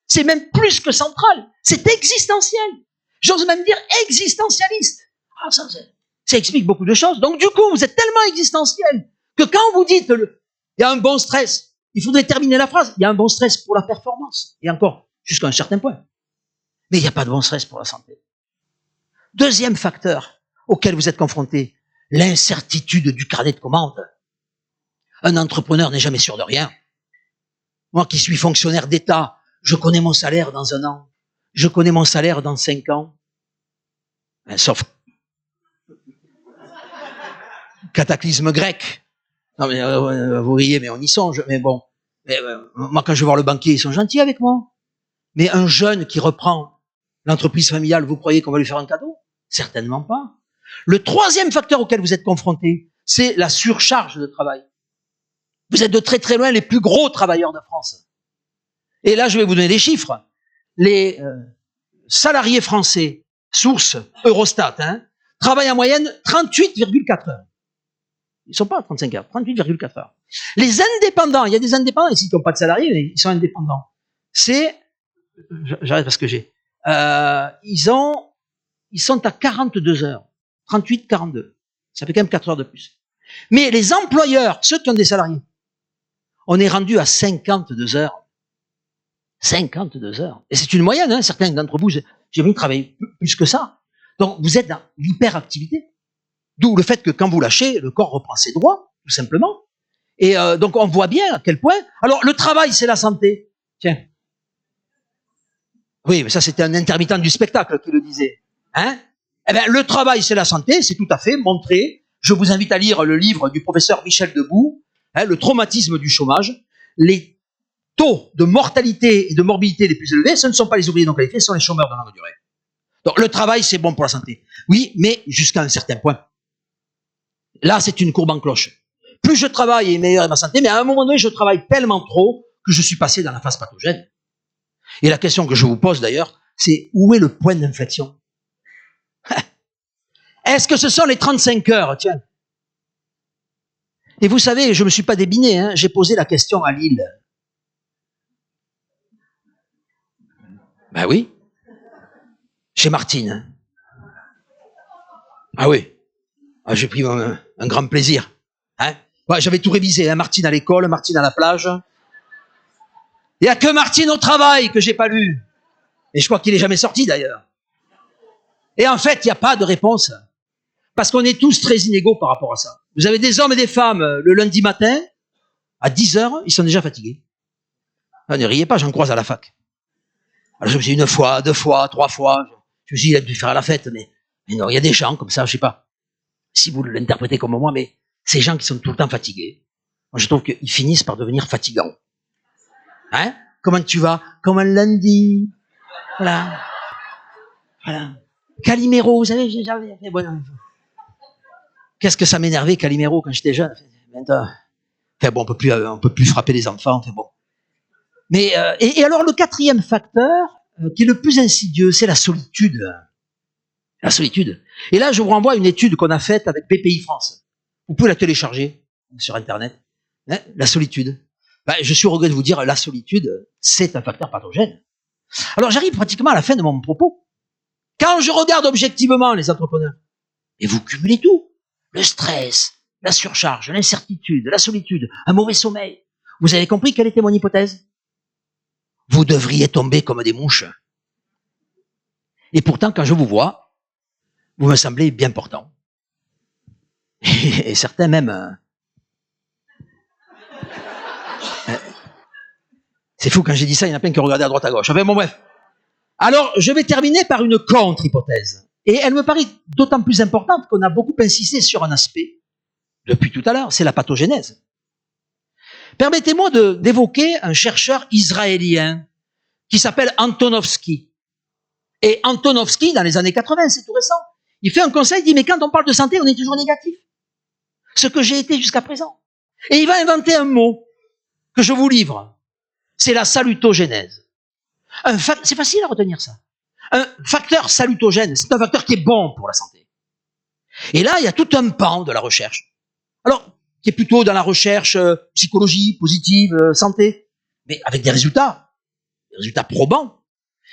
C'est même plus que central. C'est existentiel. J'ose même dire existentialiste. Ah, ça explique beaucoup de choses. Donc, du coup, vous êtes tellement existentiel que quand vous dites il y a un bon stress, il faudrait terminer la phrase. Il y a un bon stress pour la performance. Et encore, jusqu'à un certain point. Mais il n'y a pas de bon stress pour la santé. Deuxième facteur auquel vous êtes confronté, l'incertitude du carnet de commandes. Un entrepreneur n'est jamais sûr de rien. Moi qui suis fonctionnaire d'État, je connais mon salaire dans 1 an. Je connais mon salaire dans 5 ans. Sauf cataclysme grec. Non mais vous riez, mais on y songe. Mais bon, moi quand je vais voir le banquier, ils sont gentils avec moi. Mais un jeune qui reprend l'entreprise familiale, vous croyez qu'on va lui faire un cadeau? Certainement pas. Le 3e facteur auquel vous êtes confronté, c'est la surcharge de travail. Vous êtes de très très loin les plus gros travailleurs de France. Et là, je vais vous donner des chiffres. Les salariés français, source Eurostat, travaillent en moyenne 38,4 heures. Ils ne sont pas à 35 heures, 38,4 heures. Les indépendants, il y a des indépendants ici qui n'ont pas de salariés, mais ils sont indépendants. J'arrête parce que ils sont à 42 heures. 38, 42. Ça fait quand même 4 heures de plus. Mais les employeurs, ceux qui ont des salariés, on est rendu à 52 heures. 52 heures. Et c'est une moyenne, certains d'entre vous, j'ai vu travailler plus que ça. Donc, vous êtes dans l'hyperactivité. D'où le fait que quand vous lâchez, le corps reprend ses droits, tout simplement. Et donc on voit bien à quel point... Alors le travail, c'est la santé. Tiens. Oui, mais ça c'était un intermittent du spectacle qui le disait. Hein? Eh bien, le travail, c'est la santé, c'est tout à fait montré. Je vous invite à lire le livre du professeur Michel Debout, hein, Le traumatisme du chômage. Les taux de mortalité et de morbidité les plus élevés, ce ne sont pas les ouvriers non qualifiés, ce sont les chômeurs de longue durée. Donc le travail, c'est bon pour la santé. Oui, mais jusqu'à un certain point. Là, c'est une courbe en cloche. Plus je travaille et meilleure est ma santé, mais à un moment donné, je travaille tellement trop que je suis passé dans la phase pathogène. Et la question que je vous pose d'ailleurs, c'est où est le point d'inflexion? Est-ce que ce sont les 35 heures? Tiens. Et vous savez, je ne me suis pas débiné, hein, j'ai posé la question à Lille. Ben oui. Chez Martine. Ah oui. Ah, j'ai pris un grand plaisir. Hein? Ouais, j'avais tout révisé, hein, Martine à l'école, Martine à la plage. Il n'y a que Martine au travail que j'ai pas lu. Et je crois qu'il n'est jamais sorti d'ailleurs. Et en fait, il n'y a pas de réponse. Parce qu'on est tous très inégaux par rapport à ça. Vous avez des hommes et des femmes le lundi matin, à 10h, ils sont déjà fatigués. Ah, ne riez pas, j'en croise à la fac. Alors je me suis dit 1 fois, 2 fois, 3 fois. Je me suis dit, il a dû faire la fête, mais non, il y a des gens comme ça, je sais pas si vous l'interprétez comme moi, mais ces gens qui sont tout le temps fatigués, moi je trouve qu'ils finissent par devenir fatigants. Hein? Comment tu vas? Comme un lundi. Voilà. Voilà. Calimero, vous savez, j'avais fait bon. Qu'est-ce que ça m'énervait, Calimero, quand j'étais jeune. Enfin bon, on peut plus frapper les enfants, enfin bon. Mais, et alors, le 4e facteur, qui est le plus insidieux, c'est la solitude. La solitude. Et là, je vous renvoie à une étude qu'on a faite avec BPI France. Vous pouvez la télécharger sur Internet. Hein, la solitude. Ben, je suis au regret de vous dire, la solitude, c'est un facteur pathogène. Alors, j'arrive pratiquement à la fin de mon propos. Quand je regarde objectivement les entrepreneurs, et vous cumulez tout, le stress, la surcharge, l'incertitude, la solitude, un mauvais sommeil, vous avez compris quelle était mon hypothèse? Vous devriez tomber comme des mouches. Et pourtant, quand je vous vois, vous me semblez bien portant. Et certains même... C'est fou, quand j'ai dit ça, il y en a plein qui ont regardé à droite à gauche. Enfin bon, bref. Alors, je vais terminer par une contre-hypothèse. Et elle me paraît d'autant plus importante qu'on a beaucoup insisté sur un aspect, depuis tout à l'heure, c'est la pathogénèse. Permettez-moi d'évoquer un chercheur israélien qui s'appelle Antonovsky. Et Antonovsky, dans les années 80, c'est tout récent, il fait un conseil, il dit, mais quand on parle de santé, on est toujours négatif. Ce que j'ai été jusqu'à présent. Et il va inventer un mot que je vous livre. C'est la salutogénèse. C'est facile à retenir ça. Un facteur salutogène, c'est un facteur qui est bon pour la santé. Et là, il y a tout un pan de la recherche. Alors, qui est plutôt dans la recherche psychologie, positive, santé, mais avec des résultats probants.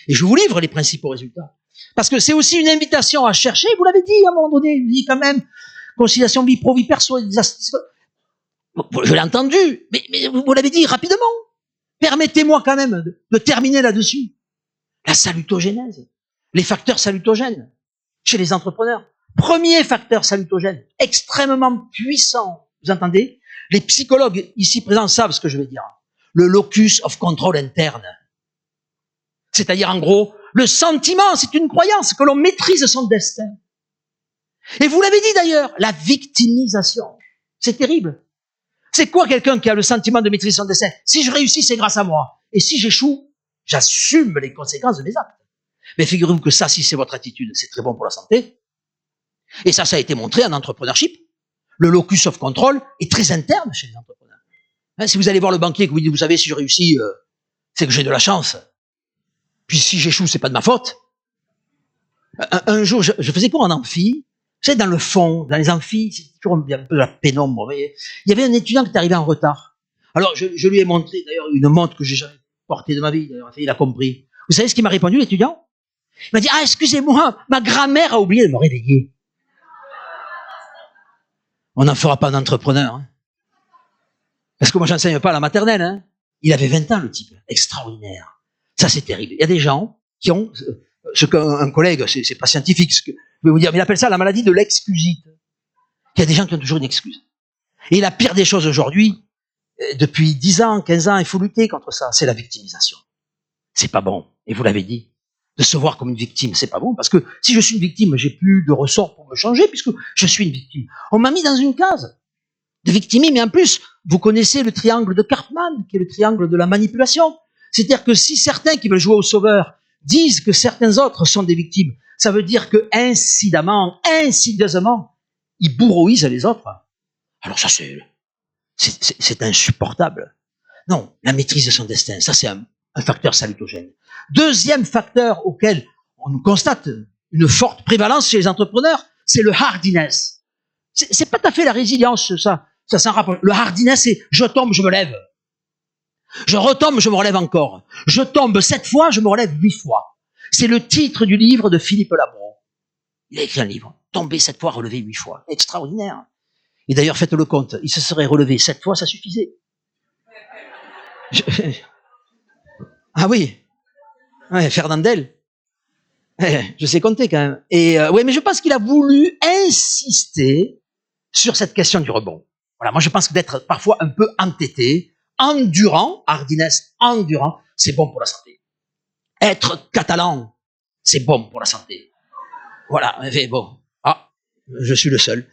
Et je vous livre les principaux résultats. Parce que c'est aussi une invitation à chercher, vous l'avez dit à un moment donné, vous dites quand même, conciliation vie pro, vie perso, je l'ai entendu, mais vous l'avez dit rapidement. Permettez-moi quand même de terminer là-dessus. La salutogénèse, les facteurs salutogènes chez les entrepreneurs. Premier facteur salutogène, extrêmement puissant, vous entendez? Les psychologues ici présents savent ce que je vais dire. Le locus of control interne. C'est-à-dire, en gros, le sentiment, c'est une croyance que l'on maîtrise son destin. Et vous l'avez dit d'ailleurs, la victimisation. C'est terrible. C'est quoi quelqu'un qui a le sentiment de maîtriser son destin? Si je réussis, c'est grâce à moi. Et si j'échoue, j'assume les conséquences de mes actes. Mais figurez-vous que ça, si c'est votre attitude, c'est très bon pour la santé. Et ça a été montré en entrepreneurship. Le locus of control est très interne chez les entrepreneurs. Hein, si vous allez voir le banquier et que vous dites, vous savez, si je réussis, c'est que j'ai de la chance. Puis si j'échoue, c'est pas de ma faute. Un jour, je faisais cours en amphi. Vous savez, dans le fond, dans les amphis, c'est toujours un peu de la pénombre. Vous voyez. Il y avait un étudiant qui est arrivé en retard. Alors, je lui ai montré, d'ailleurs, une montre que j'ai jamais portée de ma vie. D'ailleurs, il a compris. Vous savez ce qu'il m'a répondu, l'étudiant? Il m'a dit, ah, excusez-moi, ma grand-mère a oublié de me réveiller. On n'en fera pas d'entrepreneur. Hein. Parce que moi, j'enseigne pas à la maternelle. Hein. Il avait 20 ans, le type. Extraordinaire. Ça, c'est terrible. Il y a des gens qui ont, ce qu'un collègue, c'est pas scientifique, ce que je vais vous dire, mais il appelle ça la maladie de l'excusite. Il y a des gens qui ont toujours une excuse. Et la pire des choses aujourd'hui, depuis 10 ans, 15 ans, il faut lutter contre ça, c'est la victimisation. C'est pas bon, et vous l'avez dit. De se voir comme une victime, c'est pas bon, parce que si je suis une victime, j'ai plus de ressort pour me changer, puisque je suis une victime. On m'a mis dans une case de victime, mais en plus, vous connaissez le triangle de Karpman, qui est le triangle de la manipulation. C'est-à-dire que si certains qui veulent jouer au sauveur disent que certains autres sont des victimes, ça veut dire que incidemment, insidieusement, ils bourroisent les autres. Alors ça, c'est insupportable. Non, la maîtrise de son destin, ça c'est un facteur salutogène. Deuxième facteur auquel on constate une forte prévalence chez les entrepreneurs, c'est le hardiness. C'est pas tout à fait la résilience, ça s'en rapproche. Le hardiness, c'est je tombe, je me lève. Je retombe, je me relève encore. Je tombe 7 fois, je me relève 8 fois. C'est le titre du livre de Philippe Labro. Il a écrit un livre. Tomber 7 fois, relever 8 fois. Extraordinaire. Et d'ailleurs, faites le compte. Il se serait relevé 7 fois, ça suffisait. Ah oui. Ouais, Fernandel. Je sais compter quand même. Et oui, mais je pense qu'il a voulu insister sur cette question du rebond. Voilà, moi je pense que d'être parfois un peu entêté, endurant, hardiness, endurant, c'est bon pour la santé. Être catalan, c'est bon pour la santé. Voilà, mais bon. Ah, je suis le seul.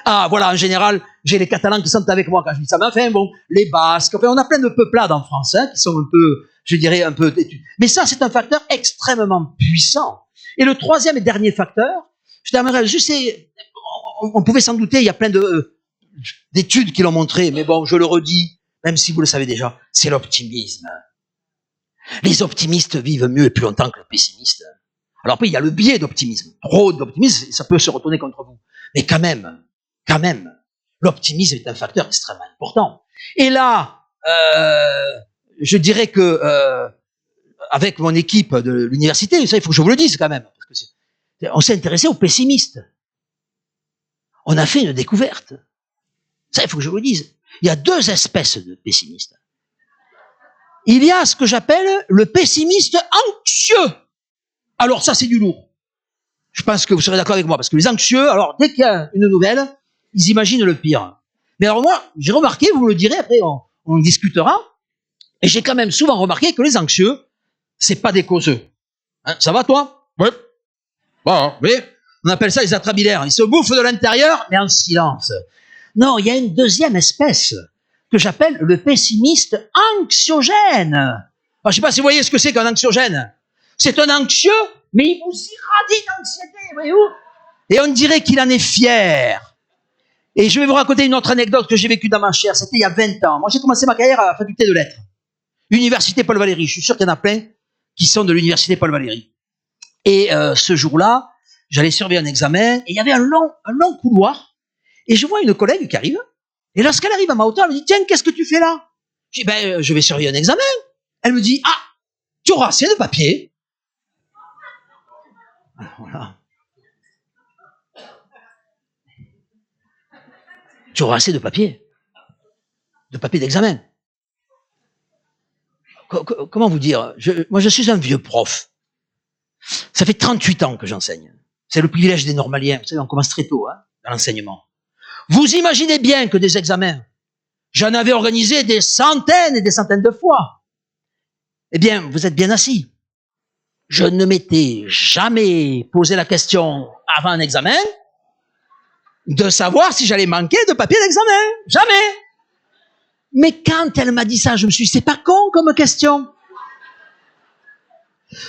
Ah, voilà, en général, j'ai les Catalans qui sont avec moi quand je dis ça. Mais enfin, bon, les Basques, enfin, on a plein de peuplades en France, hein, qui sont un peu, je dirais, un peu têtus. Mais ça, c'est un facteur extrêmement puissant. Et le troisième et dernier facteur, je t'aimerais juste, on pouvait s'en douter, il y a plein d'études qui l'ont montré, mais bon, je le redis, même si vous le savez déjà, c'est l'optimisme. Les optimistes vivent mieux et plus longtemps que les pessimistes. Alors après, il y a le biais d'optimisme. Trop d'optimisme, ça peut se retourner contre vous. Mais quand même, l'optimisme est un facteur extrêmement important. Et là, je dirais que avec mon équipe de l'université, ça, il faut que je vous le dise quand même, parce que on s'est intéressé aux pessimistes. On a fait une découverte. Ça, il faut que je vous le dise. Il y a 2 espèces de pessimistes. Il y a ce que j'appelle le pessimiste anxieux. Alors ça, c'est du lourd. Je pense que vous serez d'accord avec moi, parce que les anxieux, alors dès qu'il y a une nouvelle, ils imaginent le pire. Mais alors moi, j'ai remarqué, vous me le direz, après on discutera, et j'ai quand même souvent remarqué que les anxieux, c'est pas des causeux. Hein, ça va toi? Oui. Bon, oui. On appelle ça les atrabilaires. Ils se bouffent de l'intérieur, mais en silence. Non, il y a une deuxième espèce que j'appelle le pessimiste anxiogène. Alors, je ne sais pas si vous voyez ce que c'est qu'un anxiogène. C'est un anxieux, mais il vous irradie d'anxiété, voyez-vous. Et on dirait qu'il en est fier. Et je vais vous raconter une autre anecdote que j'ai vécue dans ma chair. C'était il y a 20 ans. Moi, j'ai commencé ma carrière à la faculté de lettres. Université Paul Valéry. Je suis sûr qu'il y en a plein qui sont de l'université Paul Valéry. Et ce jour-là, j'allais surveiller un examen, et il y avait un long couloir. Et je vois une collègue qui arrive. Et lorsqu'elle arrive à ma hauteur, elle me dit, tiens, qu'est-ce que tu fais là? Je dis, ben, je vais surveiller un examen. Elle me dit, ah, tu auras assez de papier. Voilà. Tu auras assez de papier. De papier d'examen. Comment vous dire? Moi, je suis un vieux prof. Ça fait 38 ans que j'enseigne. C'est le privilège des normaliens. Vous savez, on commence très tôt, hein, dans l'enseignement. Vous imaginez bien que des examens, j'en avais organisé des centaines et des centaines de fois. Eh bien, vous êtes bien assis. Je ne m'étais jamais posé la question avant un examen de savoir si j'allais manquer de papier d'examen. Jamais. Mais quand elle m'a dit ça, je me suis dit, c'est pas con comme question.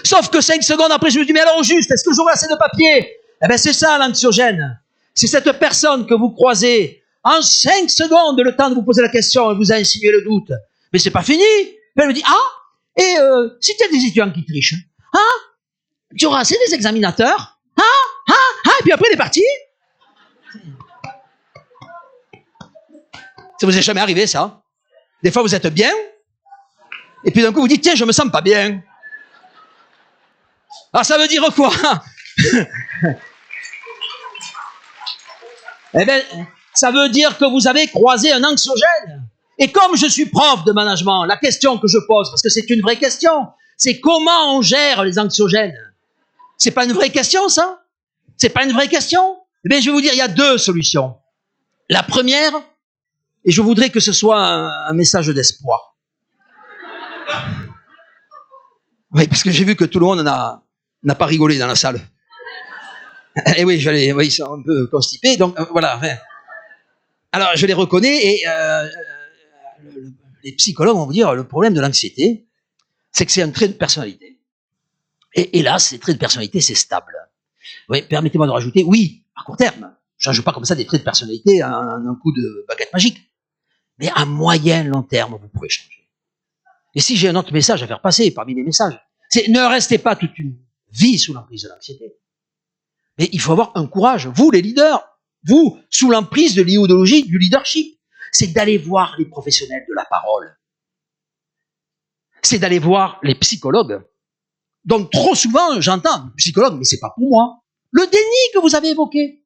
Sauf que 5 secondes après, je me dis, mais alors au juste, est-ce que j'aurai assez de papier? Eh bien, c'est ça l'anxiogène. C'est cette personne que vous croisez en 5 secondes, le temps de vous poser la question, elle vous a insinué le doute. Mais c'est pas fini. Elle me dit, ah, et si tu as des étudiants qui trichent, tu auras assez des examinateurs, et puis après, elle est partie. Ça vous est jamais arrivé, ça? Des fois, vous êtes bien, et puis d'un coup, vous dites, tiens, je me sens pas bien. Alors, ça veut dire quoi? Eh bien, ça veut dire que vous avez croisé un anxiogène. Et comme je suis prof de management, la question que je pose, parce que c'est une vraie question, c'est comment on gère les anxiogènes? C'est pas une vraie question, ça? C'est pas une vraie question? Eh bien, je vais vous dire, il y a 2 solutions. La première, et je voudrais que ce soit un message d'espoir. Oui, parce que j'ai vu que tout le monde n'a pas rigolé dans la salle. Et oui, ils sont un peu constipés, donc voilà. Alors, je les reconnais, et les psychologues vont vous dire, le problème de l'anxiété, c'est que c'est un trait de personnalité. Et hélas, ces traits de personnalité, c'est stable. Oui, permettez-moi de rajouter, oui, à court terme, je ne change pas comme ça des traits de personnalité à un coup de baguette magique. Mais à moyen, long terme, vous pouvez changer. Et si j'ai un autre message à faire passer parmi les messages, c'est ne restez pas toute une vie sous l'emprise de l'anxiété. Mais il faut avoir un courage, vous les leaders, vous, sous l'emprise de l'idéologie du leadership, c'est d'aller voir les professionnels de la parole. C'est d'aller voir les psychologues. Donc trop souvent, j'entends, psychologue, mais c'est pas pour moi. Le déni que vous avez évoqué,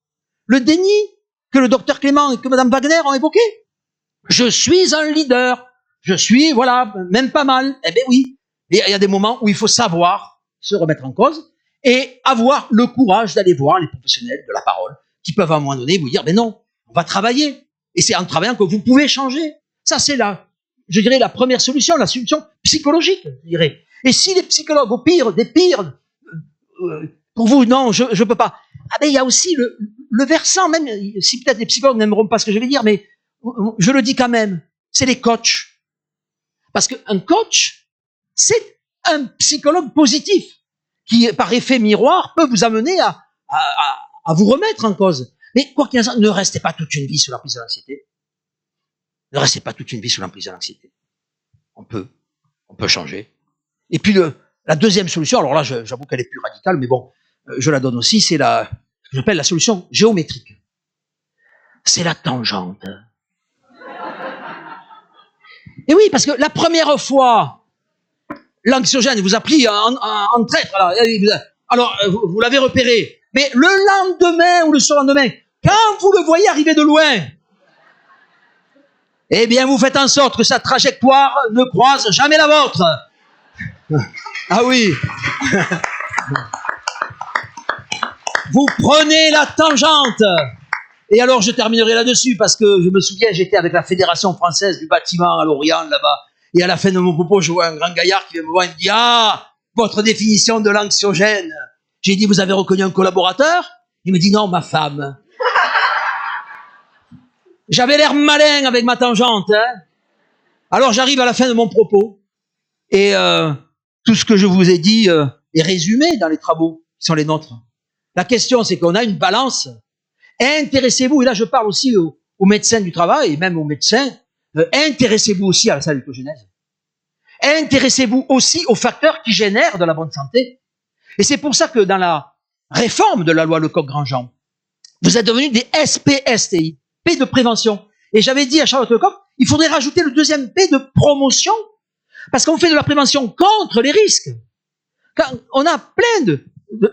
le déni que le docteur Clément et que Madame Wagner ont évoqué. Je suis un leader, je suis, voilà, même pas mal. Eh bien oui, et il y a des moments où il faut savoir se remettre en cause et avoir le courage d'aller voir les professionnels de la parole qui peuvent à un moment donné vous dire, mais non, on va travailler. Et c'est en travaillant que vous pouvez changer. Ça, c'est je dirais, la première solution, la solution psychologique, je dirais. Et si les psychologues, au pire des pires, pour vous, non, je peux pas. Ah ben, il y a aussi le versant, même si peut-être les psychologues n'aimeront pas ce que je vais dire, mais je le dis quand même, c'est les coachs. Parce qu'un coach, c'est un psychologue positif qui, par effet miroir, peut vous amener à vous remettre en cause. Mais quoi qu'il en soit, ne restez pas toute une vie sous l'emprise de l'anxiété. Ne restez pas toute une vie sous l'emprise de l'anxiété. On peut changer. Et puis la deuxième solution, alors là, j'avoue qu'elle est plus radicale, mais bon, je la donne aussi, c'est ce que j'appelle la solution géométrique. C'est la tangente. Et oui, parce que la première fois, l'anxiogène vous a pris en traître. Alors, vous l'avez repéré. Mais le lendemain ou le surlendemain, quand vous le voyez arriver de loin, eh bien, vous faites en sorte que sa trajectoire ne croise jamais la vôtre. Ah oui. Vous prenez la tangente. Et alors, je terminerai là-dessus, parce que je me souviens, j'étais avec la Fédération française du bâtiment à Lorient, là-bas, et à la fin de mon propos, je vois un grand gaillard qui vient me voir et me dit « Ah, votre définition de l'anxiogène !» J'ai dit « Vous avez reconnu un collaborateur ?» Il me dit « Non, ma femme. » J'avais l'air malin avec ma tangente. Hein. Alors, j'arrive à la fin de mon propos, et tout ce que je vous ai dit est résumé dans les travaux qui sont les nôtres. La question, c'est qu'on a une balance. Intéressez-vous, et là je parle aussi aux médecins du travail, et même aux médecins, intéressez-vous aussi à la salutogénèse. Intéressez-vous aussi aux facteurs qui génèrent de la bonne santé. Et c'est pour ça que dans la réforme de la loi Lecoq-Grandjean, vous êtes devenus des SPSTI, P de prévention. Et j'avais dit à Charlotte Lecoq, il faudrait rajouter le deuxième P de promotion, parce qu'on fait de la prévention contre les risques. Quand on a plein de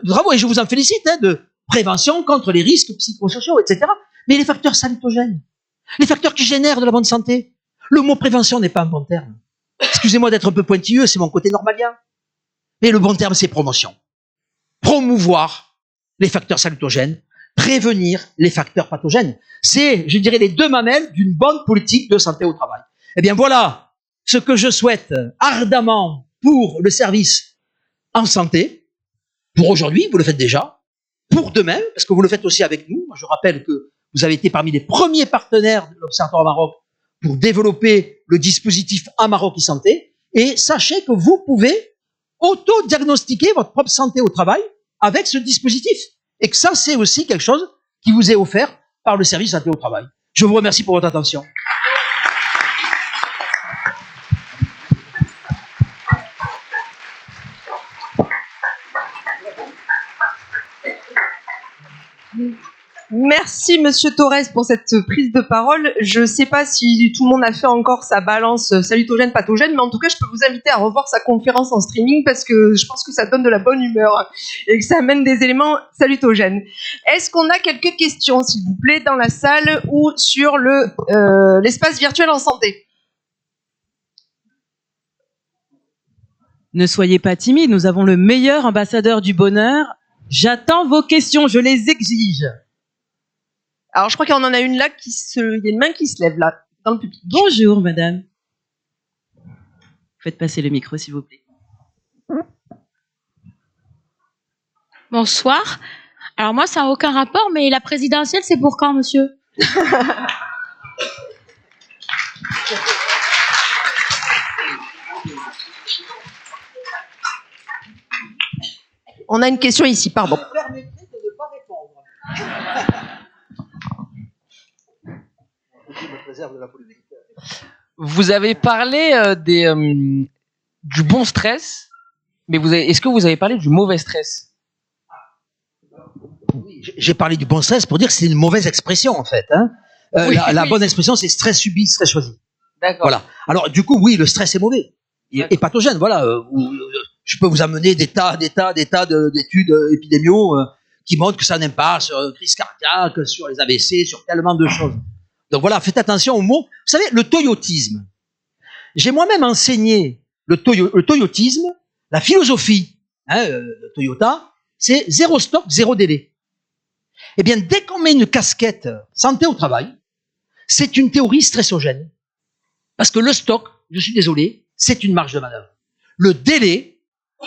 travaux, et je vous en félicite, de prévention contre les risques psychosociaux, etc. Mais les facteurs salutogènes, les facteurs qui génèrent de la bonne santé, le mot prévention n'est pas un bon terme. Excusez-moi d'être un peu pointilleux, c'est mon côté normalien. Mais le bon terme, c'est promotion. Promouvoir les facteurs salutogènes, prévenir les facteurs pathogènes. C'est, je dirais, les deux mamelles d'une bonne politique de santé au travail. Eh bien voilà ce que je souhaite ardemment pour le service en santé. Pour aujourd'hui, vous le faites déjà. Pour demain, parce que vous le faites aussi avec nous. Je rappelle que vous avez été parmi les premiers partenaires de l'Observatoire Maroc pour développer le dispositif Amaroc e-Santé. Et sachez que vous pouvez auto-diagnostiquer votre propre santé au travail avec ce dispositif. Et que ça, c'est aussi quelque chose qui vous est offert par le service santé au travail. Je vous remercie pour votre attention. Merci Monsieur Torres pour cette prise de parole. Je ne sais pas si tout le monde a fait encore sa balance salutogène-pathogène, mais en tout cas, je peux vous inviter à revoir sa conférence en streaming parce que je pense que ça donne de la bonne humeur et que ça amène des éléments salutogènes. Est-ce qu'on a quelques questions, s'il vous plaît, dans la salle ou sur l'espace virtuel en santé ? Ne soyez pas timide, nous avons le meilleur ambassadeur du bonheur. J'attends vos questions, je les exige. Alors, je crois qu'il y en a une là il y a une main qui se lève là, dans le public. Bonjour, madame. Faites passer le micro, s'il vous plaît. Bonsoir. Alors moi, ça n'a aucun rapport, mais la présidentielle, c'est pour quand, monsieur? On a une question ici, pardon. Je permettrai de ne pas répondre. Je me préserve de la polémique. Vous avez parlé du bon stress, mais est-ce que vous avez parlé du mauvais stress? Oui, j'ai parlé du bon stress pour dire que c'est une mauvaise expression en fait. Hein. Oui, la oui. bonne expression, c'est stress subi, stress choisi. D'accord. Voilà. Alors du coup, oui, le stress est mauvais et pathogène. Voilà. Je peux vous amener des tas d'études épidémiaux qui montrent que ça n'a pas sur crise cardiaque, sur les AVC, sur tellement de choses. Donc voilà, faites attention aux mots. Vous savez, le toyotisme. J'ai moi-même enseigné le toyotisme, la philosophie de Toyota, c'est zéro stock, zéro délai. Eh bien, dès qu'on met une casquette santé au travail, c'est une théorie stressogène. Parce que le stock, je suis désolé, c'est une marge de manœuvre. Le délai,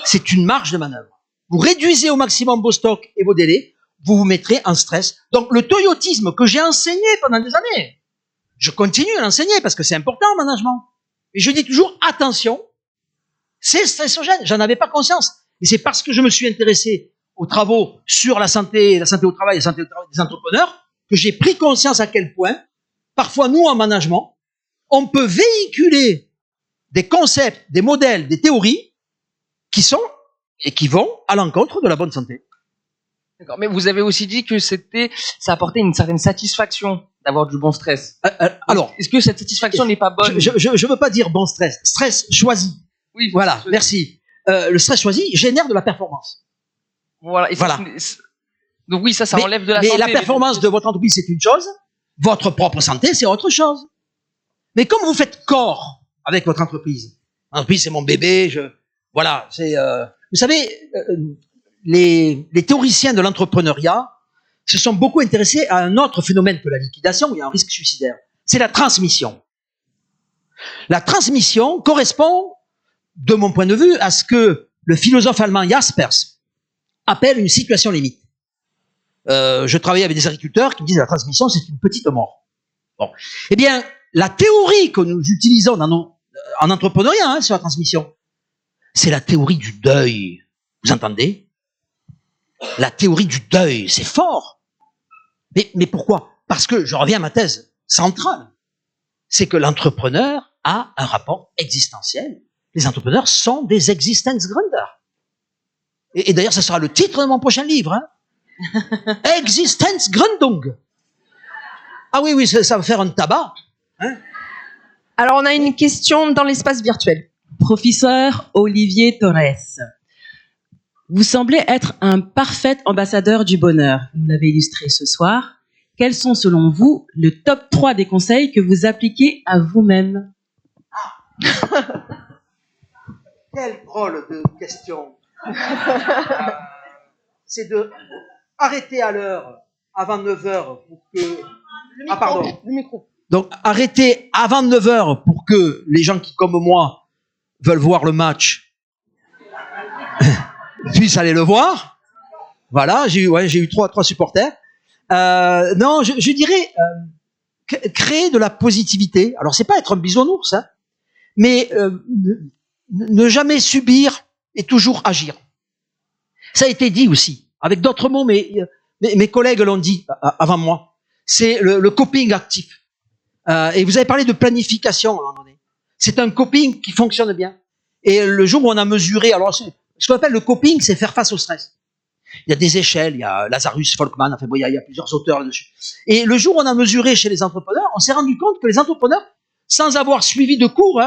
c'est une marge de manœuvre. Vous réduisez au maximum vos stocks et vos délais, vous vous mettrez en stress. Donc, le toyotisme que j'ai enseigné pendant des années, je continue à l'enseigner parce que c'est important en management. Et je dis toujours, attention, c'est stressogène. J'en avais pas conscience. Et c'est parce que je me suis intéressé aux travaux sur la santé au travail, la santé au travail des entrepreneurs, que j'ai pris conscience à quel point, parfois nous en management, on peut véhiculer des concepts, des modèles, des théories qui sont et qui vont à l'encontre de la bonne santé. D'accord. Mais vous avez aussi dit que ça apportait une certaine satisfaction d'avoir du bon stress. Alors, est-ce que cette satisfaction n'est pas bonne? Je veux pas dire bon stress, stress choisi. Oui. Voilà, merci. Le stress choisi génère de la performance. Voilà. Et Voilà. Donc oui, ça enlève de la santé. Mais la performance de votre entreprise, c'est une chose. Votre propre santé, c'est autre chose. Mais comme vous faites corps avec votre entreprise, l'entreprise, c'est mon bébé, voilà, vous savez, les théoriciens de l'entrepreneuriat se sont beaucoup intéressés à un autre phénomène que la liquidation, où il y a un risque suicidaire. C'est la transmission. La transmission correspond, de mon point de vue, à ce que le philosophe allemand Jaspers appelle une situation limite. Je travaille avec des agriculteurs qui me disent que la transmission, c'est une petite mort. Bon. Eh bien, la théorie que nous utilisons en entrepreneuriat sur la transmission, c'est la théorie du deuil. Vous entendez? La théorie du deuil, c'est fort. Mais pourquoi? Parce que, je reviens à ma thèse centrale, c'est que l'entrepreneur a un rapport existentiel. Les entrepreneurs sont des Existenzgründer. Et d'ailleurs, ce sera le titre de mon prochain livre. Hein. Existenzgründung. Ah oui, ça va faire un tabac. Hein. Alors, on a une question dans l'espace virtuel. Professeur Olivier Torres, vous semblez être un parfait ambassadeur du bonheur. Vous l'avez illustré ce soir. Quels sont, selon vous, le top 3 des conseils que vous appliquez à vous-même? Quelle drôle de question. C'est de arrêter à l'heure avant 9h pour que... pardon. Le micro. Donc, arrêter avant 9h pour que les gens qui, comme moi, veulent voir le match puissent aller le voir. Voilà, j'ai eu trois supporters. Non, je dirais créer de la positivité. Alors, c'est pas être un bisounours, hein, mais ne jamais subir et toujours agir. Ça a été dit aussi, avec d'autres mots, mais mes collègues l'ont dit avant moi. C'est le coping actif. Et vous avez parlé de planification à un moment donné. C'est un coping qui fonctionne bien. Et le jour où on a mesuré, alors ce qu'on appelle le coping, c'est faire face au stress. Il y a des échelles, il y a Lazarus, Folkman, enfin bon, il y a plusieurs auteurs là-dessus. Et le jour où on a mesuré chez les entrepreneurs, on s'est rendu compte que les entrepreneurs, sans avoir suivi de cours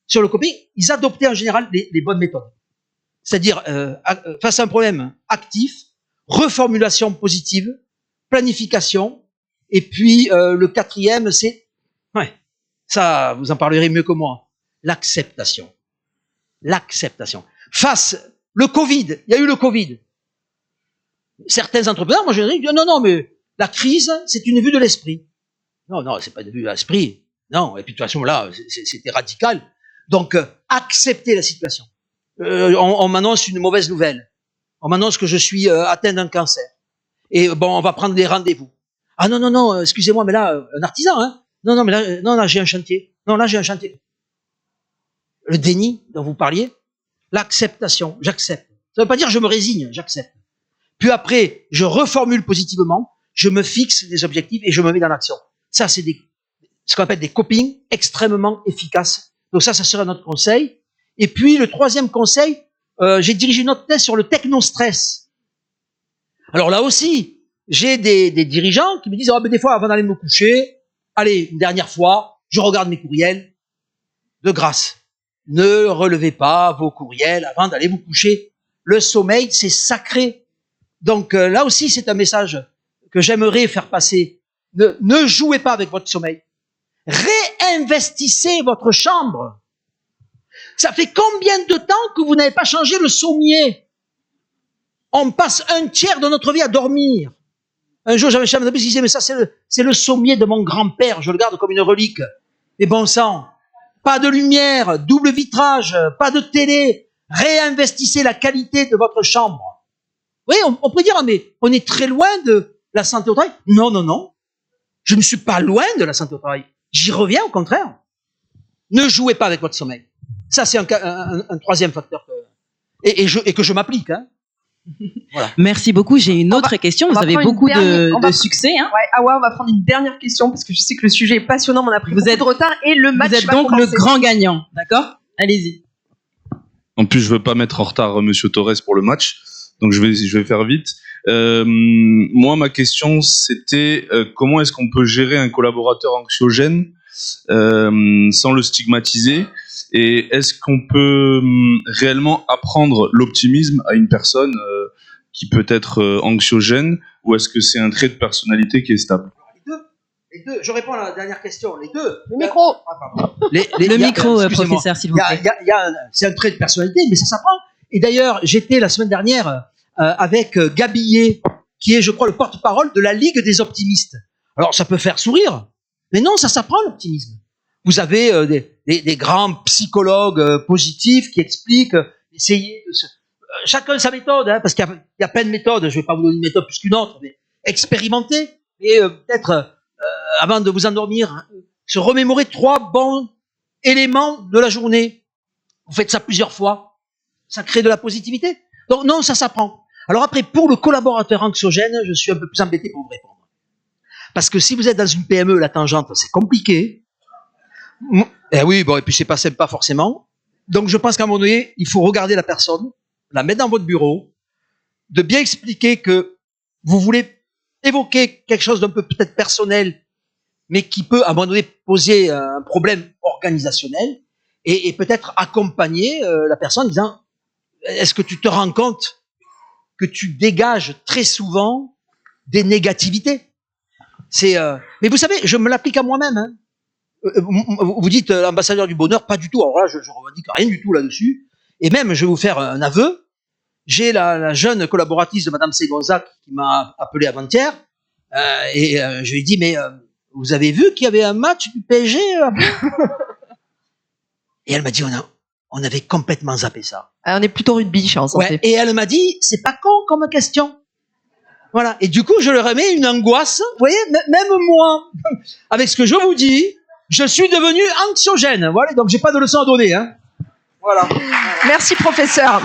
sur le coping, ils adoptaient en général les bonnes méthodes. C'est-à-dire, face à un problème actif, reformulation positive, planification, et puis le quatrième, c'est, ça, vous en parlerez mieux que moi, l'acceptation. L'acceptation. Le Covid, il y a eu le Covid. Certains entrepreneurs, moi je dis, non, mais la crise, c'est une vue de l'esprit. Non, c'est pas une vue de l'esprit. Non, et puis de toute façon, là, c'était radical. Donc, accepter la situation. On m'annonce une mauvaise nouvelle. On m'annonce que je suis atteint d'un cancer. Et bon, on va prendre des rendez-vous. Ah non, excusez-moi, mais là, un artisan, hein. Non, mais là, j'ai un chantier. Non, là, j'ai un chantier. Le déni dont vous parliez, l'acceptation, j'accepte. Ça veut pas dire je me résigne, j'accepte. Puis après, je reformule positivement, je me fixe des objectifs et je me mets dans l'action. Ça, c'est ce qu'on appelle des coping extrêmement efficaces. Donc ça serait notre conseil. Et puis, le troisième conseil, j'ai dirigé une autre thèse sur le technostress. Alors là aussi, j'ai des dirigeants qui me disent, des fois, avant d'aller me coucher, allez, une dernière fois, je regarde mes courriels. De grâce, ne relevez pas vos courriels avant d'aller vous coucher. Le sommeil, c'est sacré. Donc là aussi, c'est un message que j'aimerais faire passer. Ne jouez pas avec votre sommeil. Réinvestissez votre chambre. Ça fait combien de temps que vous n'avez pas changé le sommier? On passe un tiers de notre vie à dormir. Un jour, j'avais un chef d'entreprise qui disait, mais ça, c'est le sommier de mon grand-père, je le garde comme une relique. Et bon sang, pas de lumière, double vitrage, pas de télé. Réinvestissez la qualité de votre chambre. Oui, on pourrait dire, mais on est très loin de la santé au travail. Non. Je ne suis pas loin de la santé au travail. J'y reviens au contraire. Ne jouez pas avec votre sommeil. Ça, c'est un troisième facteur que je m'applique. Hein. Voilà. Merci beaucoup. J'ai une autre question. Vous avez beaucoup de succès. Hein. Ouais, on va prendre une dernière question parce que je sais que le sujet est passionnant, mais on a pris beaucoup de retard et le match va commencer. Vous êtes donc le grand gagnant, d'accord? Allez-y. En plus, je veux pas mettre en retard Monsieur Torres pour le match, donc je vais faire vite. Moi, ma question, c'était comment est-ce qu'on peut gérer un collaborateur anxiogène sans le stigmatiser, et est-ce qu'on peut réellement apprendre l'optimisme à une personne qui peut être anxiogène, ou est-ce que c'est un trait de personnalité qui est stable? Les deux. Je réponds à la dernière question. Les deux. Le micro. Le micro, professeur, s'il vous plaît. C'est un trait de personnalité, mais ça s'apprend. Et d'ailleurs, j'étais la semaine dernière avec Gabillet, qui est, je crois, le porte-parole de la Ligue des optimistes. Alors, ça peut faire sourire, mais non, ça s'apprend, l'optimisme. Vous avez des grands psychologues positifs qui expliquent, essayez de chacun sa méthode, hein, parce qu'il y a plein de méthodes. Je vais pas vous donner une méthode plus qu'une autre, mais expérimentez. Et peut-être, avant de vous endormir, se remémorer 3 bons éléments de la journée. Vous faites ça plusieurs fois. Ça crée de la positivité. Donc non, ça s'apprend. Alors après, pour le collaborateur anxiogène, je suis un peu plus embêté pour vous répondre. Parce que si vous êtes dans une PME, la tangente, c'est compliqué. Et oui, et puis c'est pas sympa forcément. Donc je pense qu'à un moment donné, il faut regarder la personne, la mettre dans votre bureau, de bien expliquer que vous voulez évoquer quelque chose d'un peu peut-être personnel, mais qui peut à un moment donné poser un problème organisationnel, et peut-être accompagner la personne en disant, est-ce que tu te rends compte que tu dégages très souvent des négativités? Mais vous savez, je me l'applique à moi-même. Hein. Vous dites ambassadeur du bonheur, pas du tout. Alors là, je revendique rien du tout là-dessus. Et même, je vais vous faire un aveu. J'ai la jeune collaboratrice de Madame Ségonzac qui m'a appelé avant-hier, et je lui ai dit, mais vous avez vu qu'il y avait un match du PSG Et elle m'a dit, on avait complètement zappé ça. On est plutôt rugby, je pense. Ouais. Et elle m'a dit, c'est pas con comme question. Voilà. Et du coup, je leur ai mis une angoisse. Vous voyez, même moi, avec ce que je vous dis, je suis devenu anxiogène. Voilà. Donc, j'ai pas de leçon à donner. Hein. Voilà. Merci, professeur.